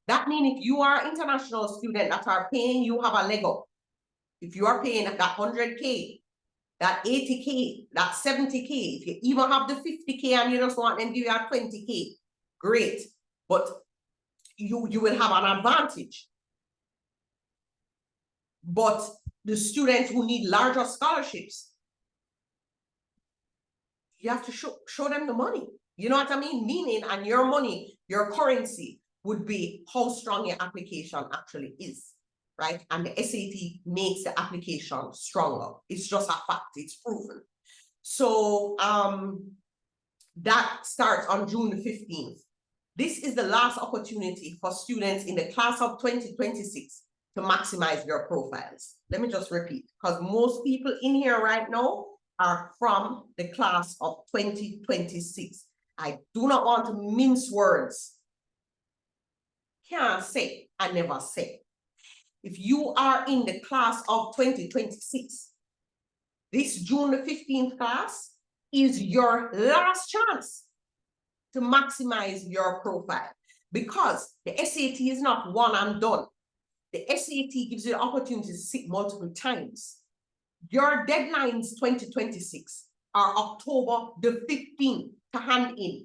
That means if you are an international student that are paying, you have a leg up. If you are paying that 100K, that 80K, that 70K, if you even have the 50K and you just want them to give you a 20K, great. But you will have an advantage. But the students who need larger scholarships, you have to show them the money. You know what I mean? Meaning, and your money, your currency would be how strong your application actually is. Right? And the SAT makes the application stronger. It's just a fact, it's proven. So that starts on June 15th. This is the last opportunity for students in the class of 2026 to maximize their profiles. Let me just repeat, because most people in here right now are from the class of 2026. I do not want to mince words. Can't say, I never say. If you are in the class of 2026, this June the 15th class is your last chance to maximize your profile, because the SAT is not one and done. The SAT gives you the opportunity to sit multiple times. Your deadlines 2026 are October the 15th to hand in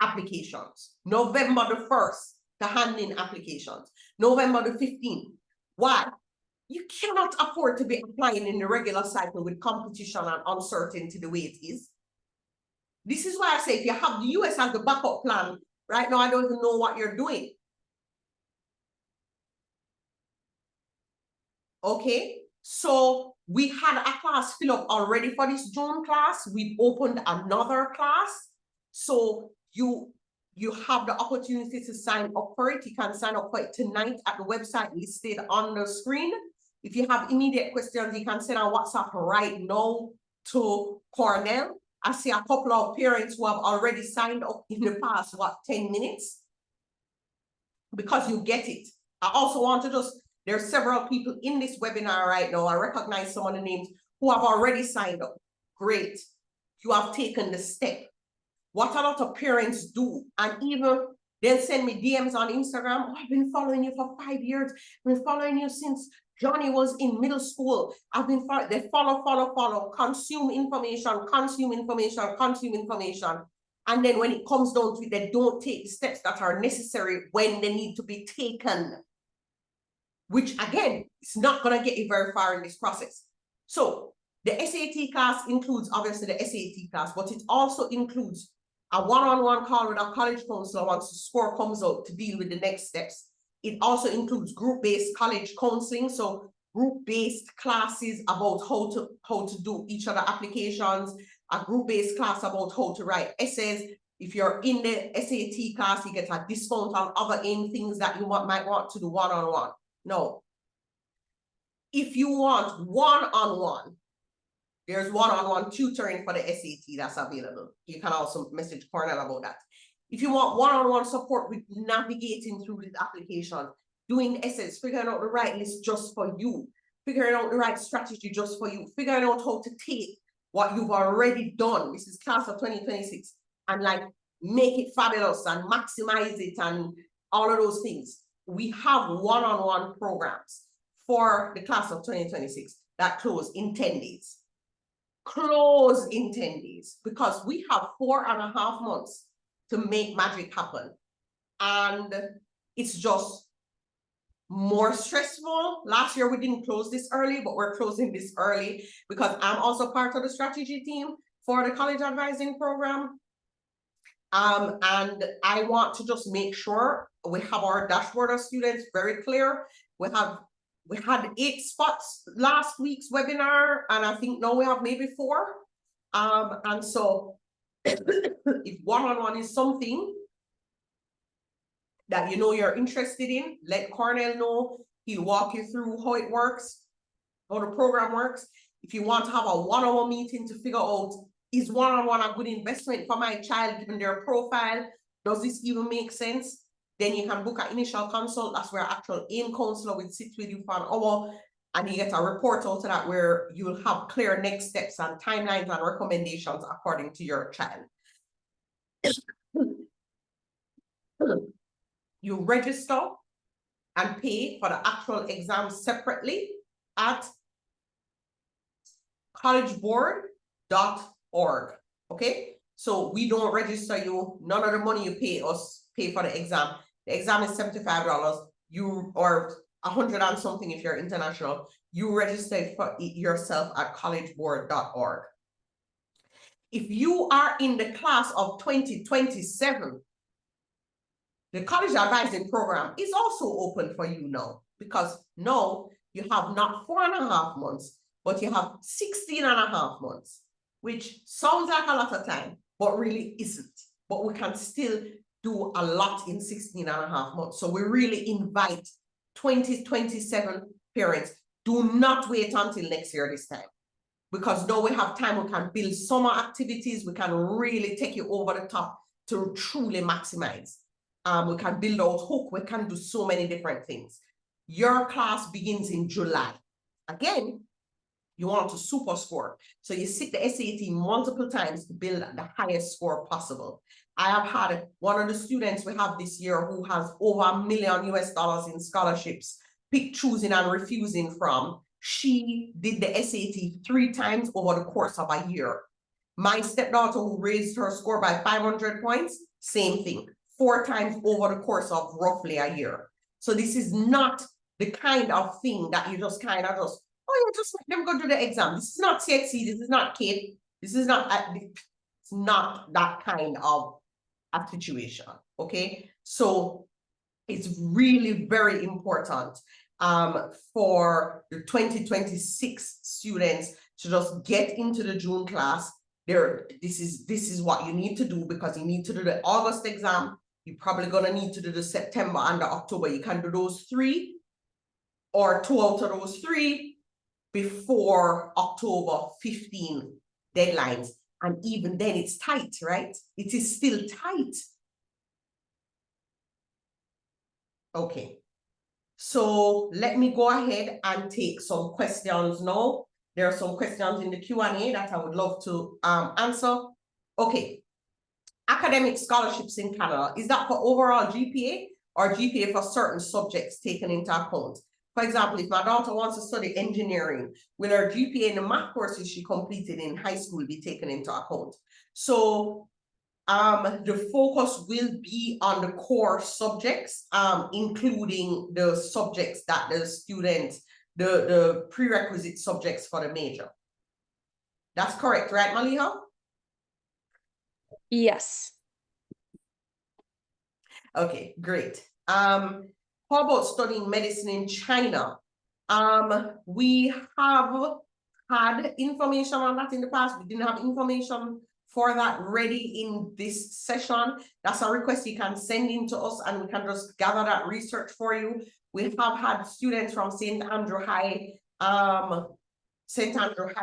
applications, November the 1st to hand in applications, November the 15th. Why? You cannot afford to be applying in the regular cycle with competition and uncertainty the way it is. This is why I say if you have the US as the backup plan, right now I don't even know what you're doing. Okay, so we had a class fill up already for this June class. We've opened another class. So you have the opportunity to sign up for it. You can sign up for it tonight at the website listed on the screen. If you have immediate questions, you can send a WhatsApp right now to Cornell. I see a couple of parents who have already signed up in the past, 10 minutes? Because you get it. I also want to there are several people in this webinar right now. I recognize some of the names who have already signed up. Great. You have taken the step. What a lot of parents do, and even they'll send me DMs on Instagram. Oh, I've been following you for 5 years. I've been following you since Johnny was in middle school. They follow, consume information. And then when it comes down to it, they don't take the steps that are necessary when they need to be taken. Which again, is not gonna get you very far in this process. So the SAT class includes obviously the SAT class, but it also includes a one-on-one call with a college counselor once the score comes out to deal with the next steps. It also includes group-based college counseling, so group-based classes about how to do each of the applications, a group-based class about how to write essays. If you're in the SAT class, you get a discount on other things that you might want to do one-on-one. No. If you want one-on-one, there's one-on-one tutoring for the SAT that's available. You can also message Cornell about that. If you want one-on-one support with navigating through this application, doing essays, figuring out the right list just for you, figuring out the right strategy just for you, figuring out how to take what you've already done, this is class of 2026, and like make it fabulous and maximize it and all of those things. We have one-on-one programs for the class of 2026. that close in 10 days. Close in 10 days, because we have 4.5 months to make magic happen. And it's just more stressful. Last year we didn't close this early, but we're closing this early because I'm also part of the strategy team for the college advising program. And I want to just make sure we have our dashboard of students very clear. We had 8 spots last week's webinar, and I think now we have maybe 4. And so if one-on-one is something that you know you're interested in, let Cornell know. He'll walk you through how it works, how the program works. If you want to have a one-on-one meeting to figure out, is one-on-one a good investment for my child given their profile? Does this even make sense? Then you can book an initial consult. That's where actual AIM counselor will sit with you for an hour, and you get a report out of that where you will have clear next steps and timelines and recommendations according to your child. You register and pay for the actual exam separately at collegeboard.org. Okay, so we don't register you. None of the money you pay us pay for the exam. The exam is $75. You or 100 and something if you're international. You register for it yourself at collegeboard.org. If you are in the class of 2027, the college advising program is also open for you now, because now you have not 4.5 months, but you have 16.5 months, which sounds like a lot of time, but really isn't. But we can still do a lot in 16.5 months. So we really invite 2027 parents, do not wait until next year this time, because now we have time. We can build summer activities. We can really take you over the top to truly maximize. We can build out hook. We can do so many different things. Your class begins in July. Again, you want to super score. So you sit the SAT multiple times to build the highest score possible. I have had one of the students we have this year who has over $1 million in scholarships, pick, choosing, and refusing from. She did the SAT 3 times over the course of a year. My stepdaughter, who raised her score by 500 points, same thing, 4 times over the course of roughly a year. So this is not the kind of thing that you just kind of just, oh, you just let them go do the exam. This is not CXC, this is not CATE, this is not, it's not that kind of a situation, okay? So it's really very important for the 2026 students to just get into the June class. This is what you need to do, because you need to do the August exam. You're probably gonna need to do the September and the October. You can do those 3 or 2 out of those 3 before October 15 deadlines. And even then it's tight, right? It is still tight. Okay, so let me go ahead and take some questions now. There are some questions in the Q&A that I would love to answer. Okay, academic scholarships in Canada, is that for overall GPA or GPA for certain subjects taken into account? For example, if my daughter wants to study engineering, will her GPA in the math courses she completed in high school be taken into account? So the focus will be on the core subjects, including the subjects that the students, the prerequisite subjects for the major. That's correct, right, Maliha? Yes. Okay, great. How about studying medicine in China? We have had information on that in the past. We didn't have information for that ready in this session. That's a request you can send in to us, and we can just gather that research for you. We have had students from St. Andrew High,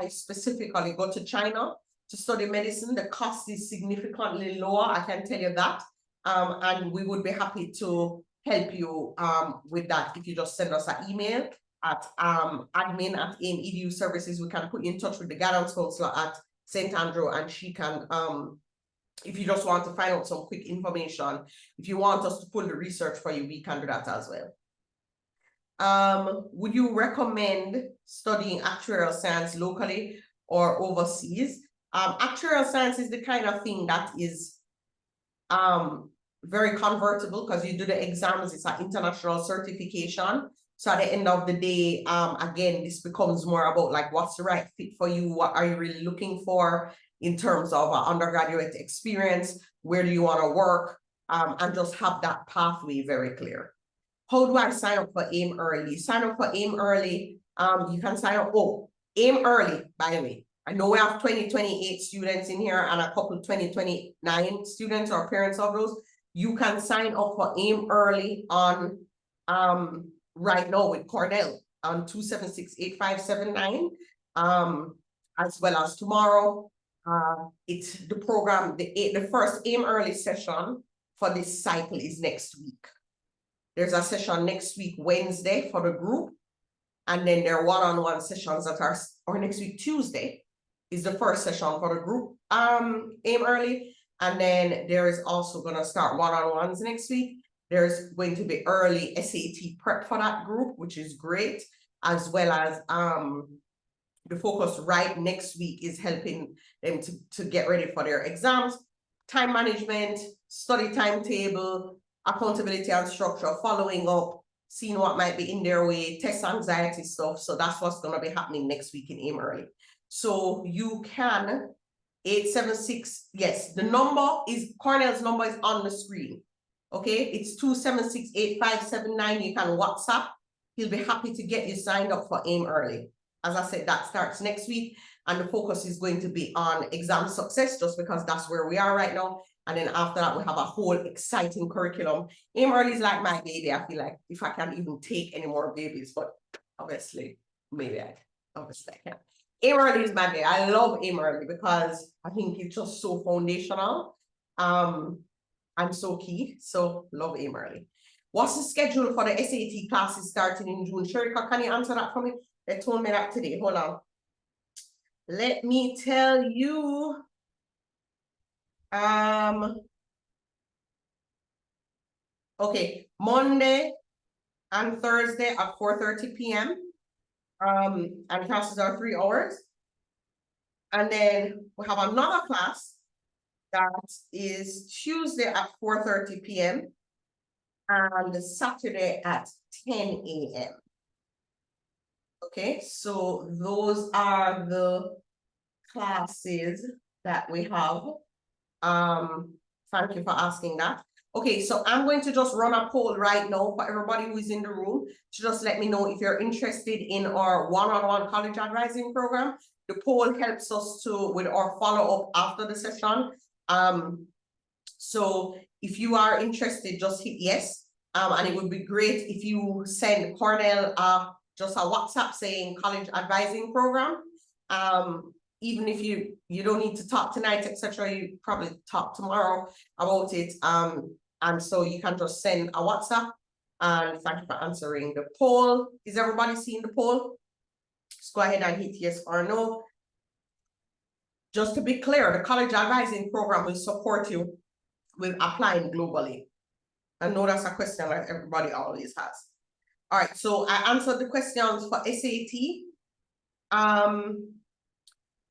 specifically go to China to study medicine. The cost is significantly lower, I can tell you that. And we would be happy to help you with that. If you just send us an email at admin@aim.edu services, we can put you in touch with the guidance counselor at St. Andrew, and she can, if you just want to find out some quick information, if you want us to pull the research for you, we can do that as well. Would you recommend studying actuarial science locally or overseas? Actuarial science is the kind of thing that is very convertible because you do the exams, it's an international certification. So at the end of the day, again, this becomes more about like what's the right fit for you, what are you really looking for in terms of undergraduate experience, where do you want to work, and just have that pathway very clear. How do I sign up for AIM early? Sign up for AIM early. You can sign up. Oh, AIM early, by the way. I know we have 2028 students in here and a couple 2029 students or parents of those. You can sign up for AIM early on right now with Cornell on 276-8579. As well as tomorrow. It's the program, the first AIM early session for this cycle is next week. There's a session next week, Wednesday, for the group. And then there are one-on-one sessions that are, or next week, Tuesday, is the first session for the group, AIM early. And then there is also going to start one-on-ones next week. There's going to be early SAT prep for that group, which is great, as well as the focus right next week is helping them to get ready for their exams, time management, study timetable, accountability and structure, following up, seeing what might be in their way, test anxiety stuff. So that's what's going to be happening next week in AIM early. So you can 876, yes, the number is, Cornell's number is on the screen. Okay, it's 276-8579. You can WhatsApp. He'll be happy to get you signed up for AIM early. As I said, that starts next week, and the focus is going to be on exam success, just because that's where we are right now. And then after that, we have a whole exciting curriculum. AIM early is like my baby. I feel like if I can't even take any more babies, but obviously, maybe I can. AIM early is my baby. I love AIM early because I think it's just so foundational. And so key. So love AIM early. What's the schedule for the SAT classes starting in June? Sherika, can you answer that for me? They told me that today. Hold on. Let me tell you. Okay, Monday and Thursday at 4:30 p.m. And classes are 3 hours. And then we have another class that is Tuesday at 4:30 p.m. and Saturday at 10 a.m. Okay, so those are the classes that we have. Thank you for asking that. Okay, so I'm going to just run a poll right now for everybody who is in the room to just let me know if you're interested in our one-on-one college advising program. The poll helps us with our follow-up after the session. So if you are interested, just hit yes. And it would be great if you send Cornell just a WhatsApp saying college advising program. Even if you don't need to talk tonight, etc., you probably talk tomorrow about it. And so you can just send a WhatsApp. And thank you for answering the poll. Is everybody seeing the poll? Just go ahead and hit yes or no. Just to be clear, the college advising program will support you with applying globally. I know that's a question that everybody always has. All right, so I answered the questions for SAT.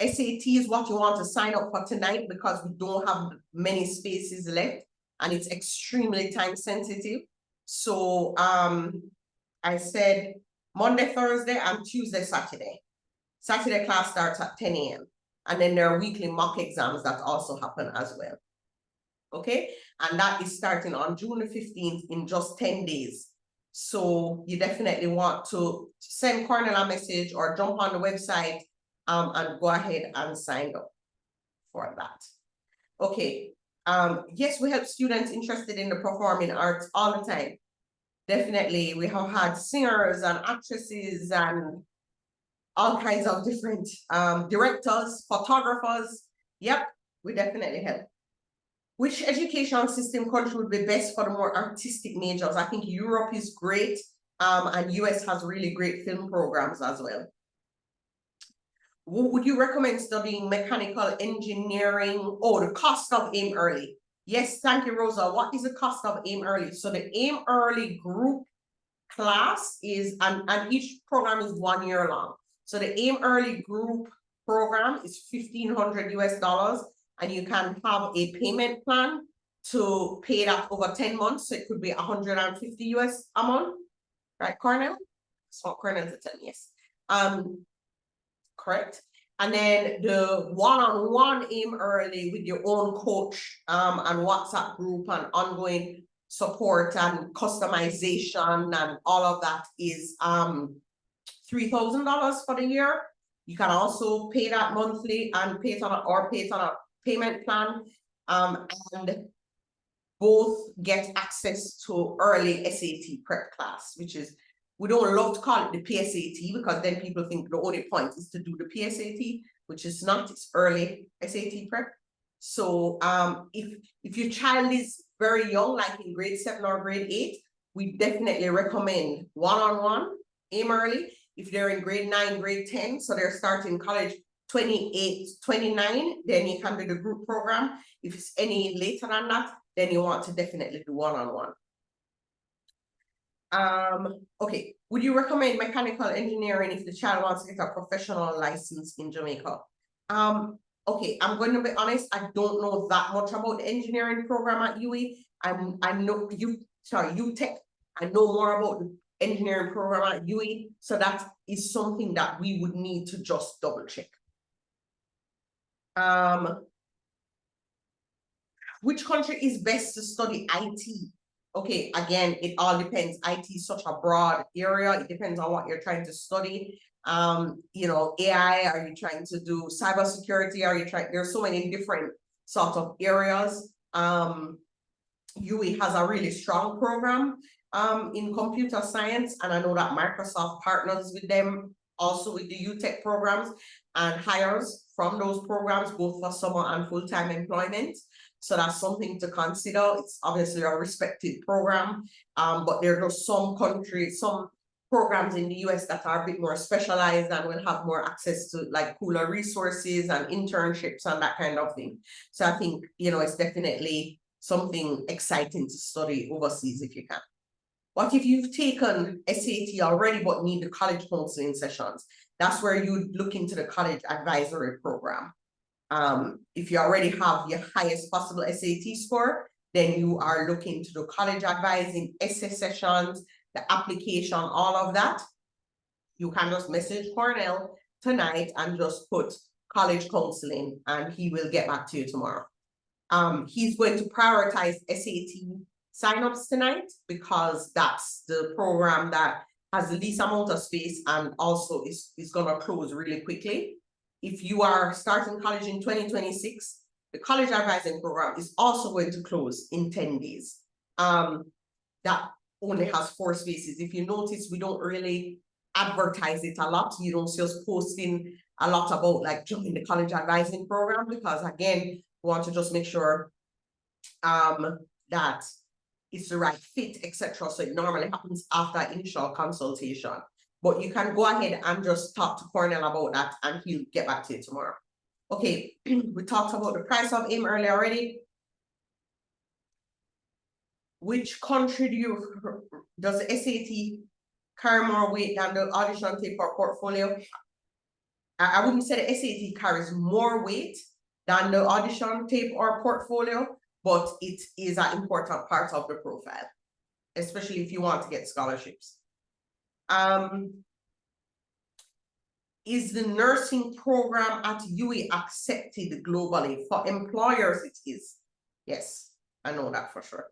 SAT is what you want to sign up for tonight because we don't have many spaces left and it's extremely time sensitive. So I said Monday, Thursday, and Tuesday, Saturday. Saturday class starts at 10 a.m. And then there are weekly mock exams that also happen as well. Okay, and that is starting on June the 15th in just 10 days. So you definitely want to send Cornell a message or jump on the website and go ahead and sign up for that. Okay, yes, we help students interested in the performing arts all the time. Definitely, we have had singers and actresses and all kinds of different directors, photographers. Yep, we definitely help. Which education system country would be best for the more artistic majors? I think Europe is great, and US has really great film programs as well. Would you recommend studying mechanical engineering? Oh, the cost of AIM early. Yes, thank you, Rosa. What is the cost of AIM early? So the AIM early group class is, and each program is 1 year long. So the AIM Early Group program is $1,500 US, and you can have a payment plan to pay that over 10 months. So it could be $150 US a month, right, Cornell? That's what Cornell's telling, yes. Correct. And then the one-on-one AIM Early with your own coach and WhatsApp group and ongoing support and customization and all of that is $3,000 for the year. You can also pay that monthly and pay it on a payment plan, and both get access to early SAT prep class, which is, we don't love to call it the PSAT because then people think the only point is to do the PSAT, which is not, it's early SAT prep. So if your child is very young, like in grade 7 or grade 8, we definitely recommend one-on-one AIM Early. If they're in grade 9, grade 10, so they're starting college 28, 29, then you can do the group program. If it's any later than that, then you want to definitely do one-on-one. Okay, would you recommend mechanical engineering if the child wants to get a professional license in Jamaica? Okay, I'm going to be honest, I don't know that much about the engineering program at UWI. I know UTech, I know more about the engineering program at UWI, so that is something that we would need to just double check. Which country is best to study IT? Okay, again, it all depends. IT is such a broad area. It depends on what you're trying to study. You know, AI, are you trying to do cybersecurity? Are you trying, there's so many different sort of areas. UWI has a really strong program in computer science, and I know that Microsoft partners with them also with the UTech programs and hires from those programs, both for summer and full-time employment. So that's something to consider. It's obviously a respected program, but there are some countries, some programs in the US that are a bit more specialized and will have more access to like cooler resources and internships and that kind of thing. So I think, you know, it's definitely something exciting to study overseas if you can. What if you've taken SAT already but need the college counseling sessions? That's where you look into the college advisory program. If you already have your highest possible SAT score, then you are looking to the college advising, essay sessions, the application, all of that. You can just message Cornell tonight and just put college counseling and he will get back to you tomorrow. He's going to prioritize SAT signups tonight because that's the program that has the least amount of space and also is going to close really quickly. If you are starting college in 2026, the college advising program is also going to close in 10 days. That only has 4 spaces. If you notice, we don't really advertise it a lot. You don't see us posting a lot about like joining the college advising program because again, we want to just make sure that it's the right fit, etc. So it normally happens after initial consultation. But you can go ahead and just talk to Cornell about that and he'll get back to you tomorrow. Okay, we talked about the price of AIM Early already. Which country does the SAT carry more weight than the audition tape or portfolio? I wouldn't say the SAT carries more weight than the audition tape or portfolio, but it is an important part of the profile, especially if you want to get scholarships. Is the nursing program at UWI accepted globally? For employers, it is. Yes, I know that for sure.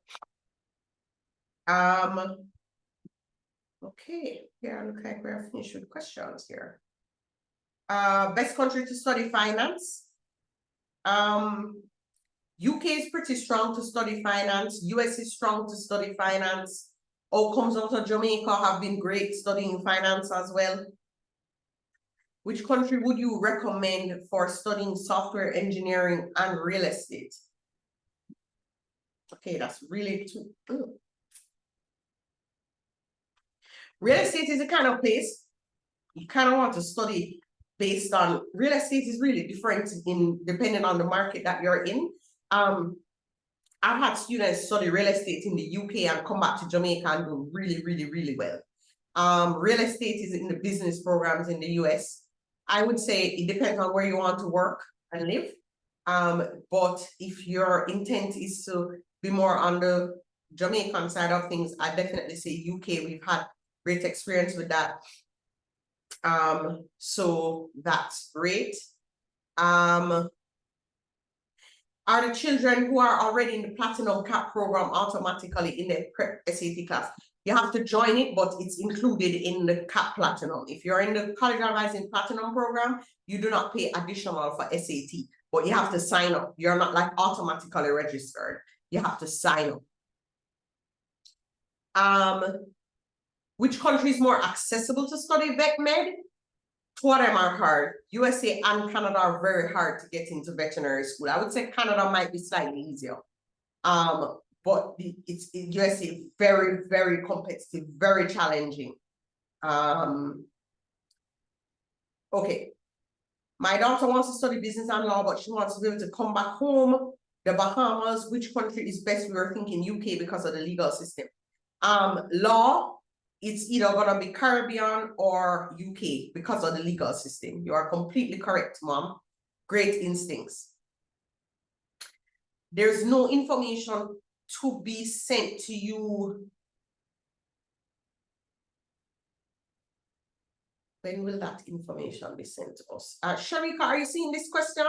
Okay, yeah, look like we're finished with questions here. Best country to study finance. UK is pretty strong to study finance. US is strong to study finance. Outcomes out of Jamaica have been great studying finance as well. Which country would you recommend for studying software engineering and real estate? Okay, that's really too. Real estate is the kind of place you kind of want to study based on. Real estate is really different depending on the market that you're in. I've had students study real estate in the UK and come back to Jamaica and do really, really, really well. Real estate is in the business programs in the US. I would say it depends on where you want to work and live. But if your intent is to be more on the Jamaican side of things, I definitely say UK. We've had great experience with that. So that's great. Are the children who are already in the Platinum CAP program automatically in the prep SAT class? You have to join it, but it's included in the CAP Platinum. If you're in the College Advising Platinum program, you do not pay additional for SAT, but you have to sign up. You're not like automatically registered. You have to sign up. Which country is more accessible to study vet med? Two of them are hard. USA and Canada are very hard to get into veterinary school. I would say Canada might be slightly easier. But it's USA very, very competitive, very challenging. Okay. My daughter wants to study business and law, but she wants to be able to come back home. The Bahamas, which country is best? We were thinking UK because of the legal system. Law, it's either gonna be Caribbean or UK because of the legal system. You are completely correct, Mom. Great instincts. There's no information to be sent to you. When will that information be sent to us? Sharika, are you seeing this question?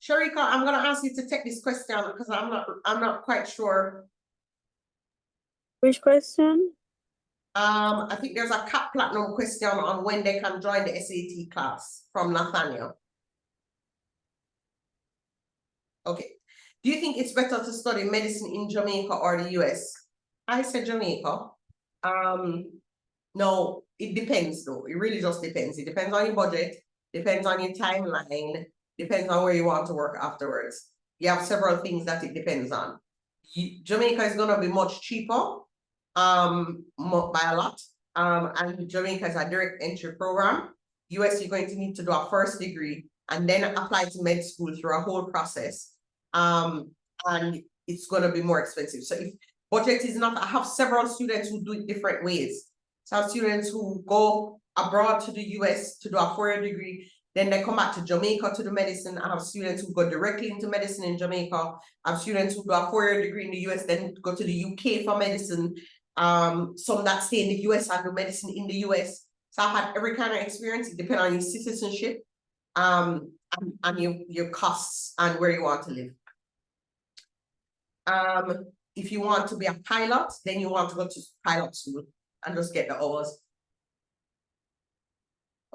Sharika, I'm gonna ask you to take this question because I'm not quite sure. Which question? I think there's a CAP Platinum question on when they can join the SAT class from Nathaniel. Okay. Do you think it's better to study medicine in Jamaica or the US? I said Jamaica. No, it depends though. It really just depends. It depends on your budget, depends on your timeline, depends on where you want to work afterwards. You have several things that it depends on. Jamaica is gonna be much cheaper. By a lot. And Jamaica is a direct entry program. US, you're going to need to do a first degree and then apply to med school through a whole process. And it's going to be more expensive. So if budget is enough, I have several students who do it different ways. So I have students who go abroad to the US to do a 4-year degree, then they come back to Jamaica to do medicine. I have students who go directly into medicine in Jamaica. I have students who do a 4-year degree in the US, then go to the UK for medicine. Some that stay in the US and do medicine in the US. So I've had every kind of experience. It depends on your citizenship, and your costs and where you want to live. If you want to be a pilot, then you want to go to pilot school and just get the hours.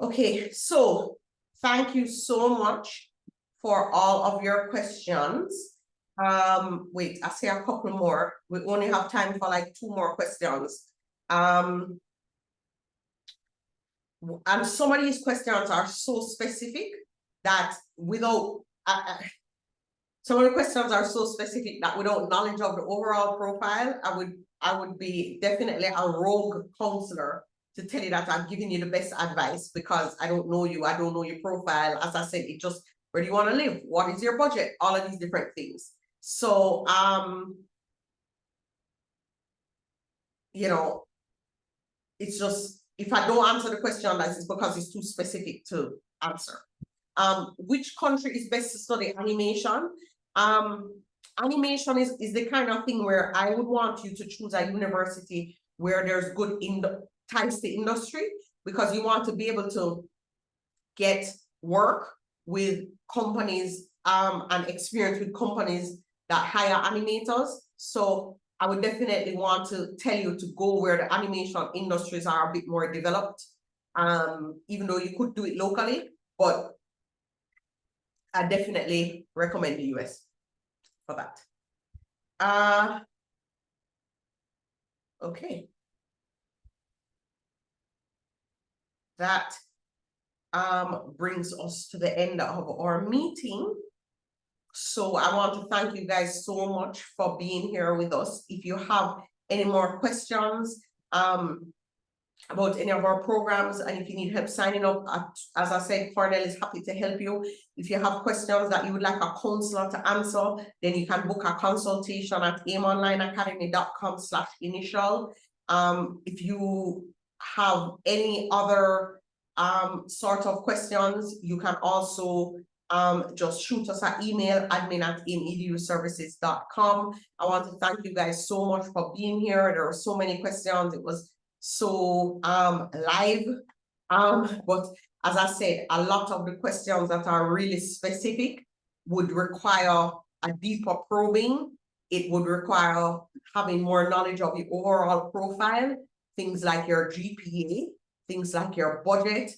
Okay, so thank you so much for all of your questions. Wait, I see a couple more. We only have time for like 2 more questions. And some of these questions are so specific that without some of the questions are so specific that without knowledge of the overall profile, I would be definitely a rogue counselor to tell you that I'm giving you the best advice because I don't know you, I don't know your profile. As I said, it just, where do you want to live? What is your budget? All of these different things. So, you know, it's just, if I don't answer the question, that's because it's too specific to answer. Which country is best to study animation? Animation is the kind of thing where I would want you to choose a university where there's good ties to industry, because you want to be able to get work with companies and experience with companies that hire animators. So I would definitely want to tell you to go where the animation industries are a bit more developed, even though you could do it locally, but I definitely recommend the US for that. Okay. That brings us to the end of our meeting. So I want to thank you guys so much for being here with us. If you have any more questions about any of our programs, and if you need help signing up, as I said, Cornell is happy to help you. If you have questions that you would like a counselor to answer, then you can book a consultation at aimonlineacademy.com/initial. If you have any other sort of questions, you can also just shoot us an email, admin@ameduservices.com. I want to thank you guys so much for being here. There were so many questions. It was so live. But as I said, a lot of the questions that are really specific would require a deeper probing. It would require having more knowledge of the overall profile, things like your GPA, things like your budget,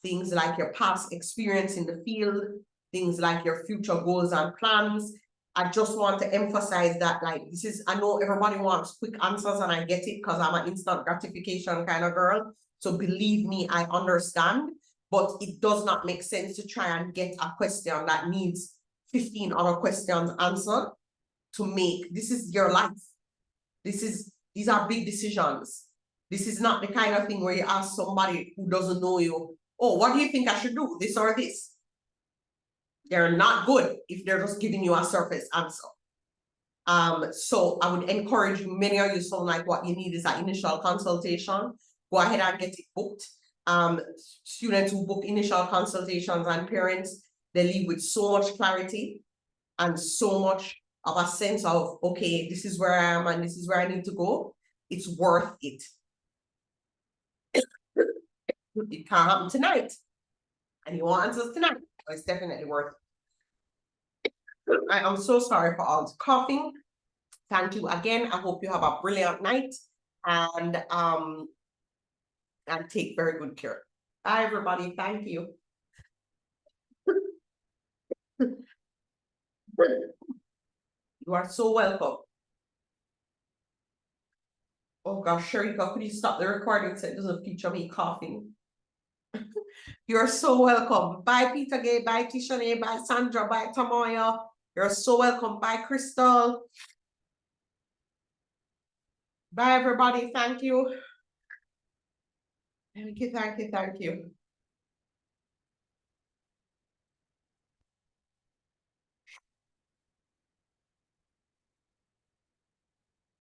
things like your past experience in the field, things like your future goals and plans. I just want to emphasize that, like, this is, I know everybody wants quick answers and I get it because I'm an instant gratification kind of girl. So believe me, I understand, but it does not make sense to try and get a question that needs 15 other questions answered to make, this is your life. These are big decisions. This is not the kind of thing where you ask somebody who doesn't know you, oh, what do you think I should do? This or this? They're not good if they're just giving you a surface answer. So I would encourage you, many of you sound like what you need is an initial consultation. Go ahead and get it booked. Students who book initial consultations and parents, they leave with so much clarity and so much of a sense of, okay, this is where I am and this is where I need to go. It's worth it. It can't happen tonight. And you want answers tonight. It's definitely worth it. I am so sorry for all the coughing. Thank you again. I hope you have a brilliant night and take very good care. Bye, everybody. Thank you. You are so welcome. Oh gosh, Sharika, could you stop the recording so it doesn't feature me coughing? You're so welcome. Bye, Peter Gay. Bye, Tishane. Bye, Sandra. Bye, Tamoya. You're so welcome. Bye, Crystal. Bye, everybody. Thank you. Thank you, thank you, thank you.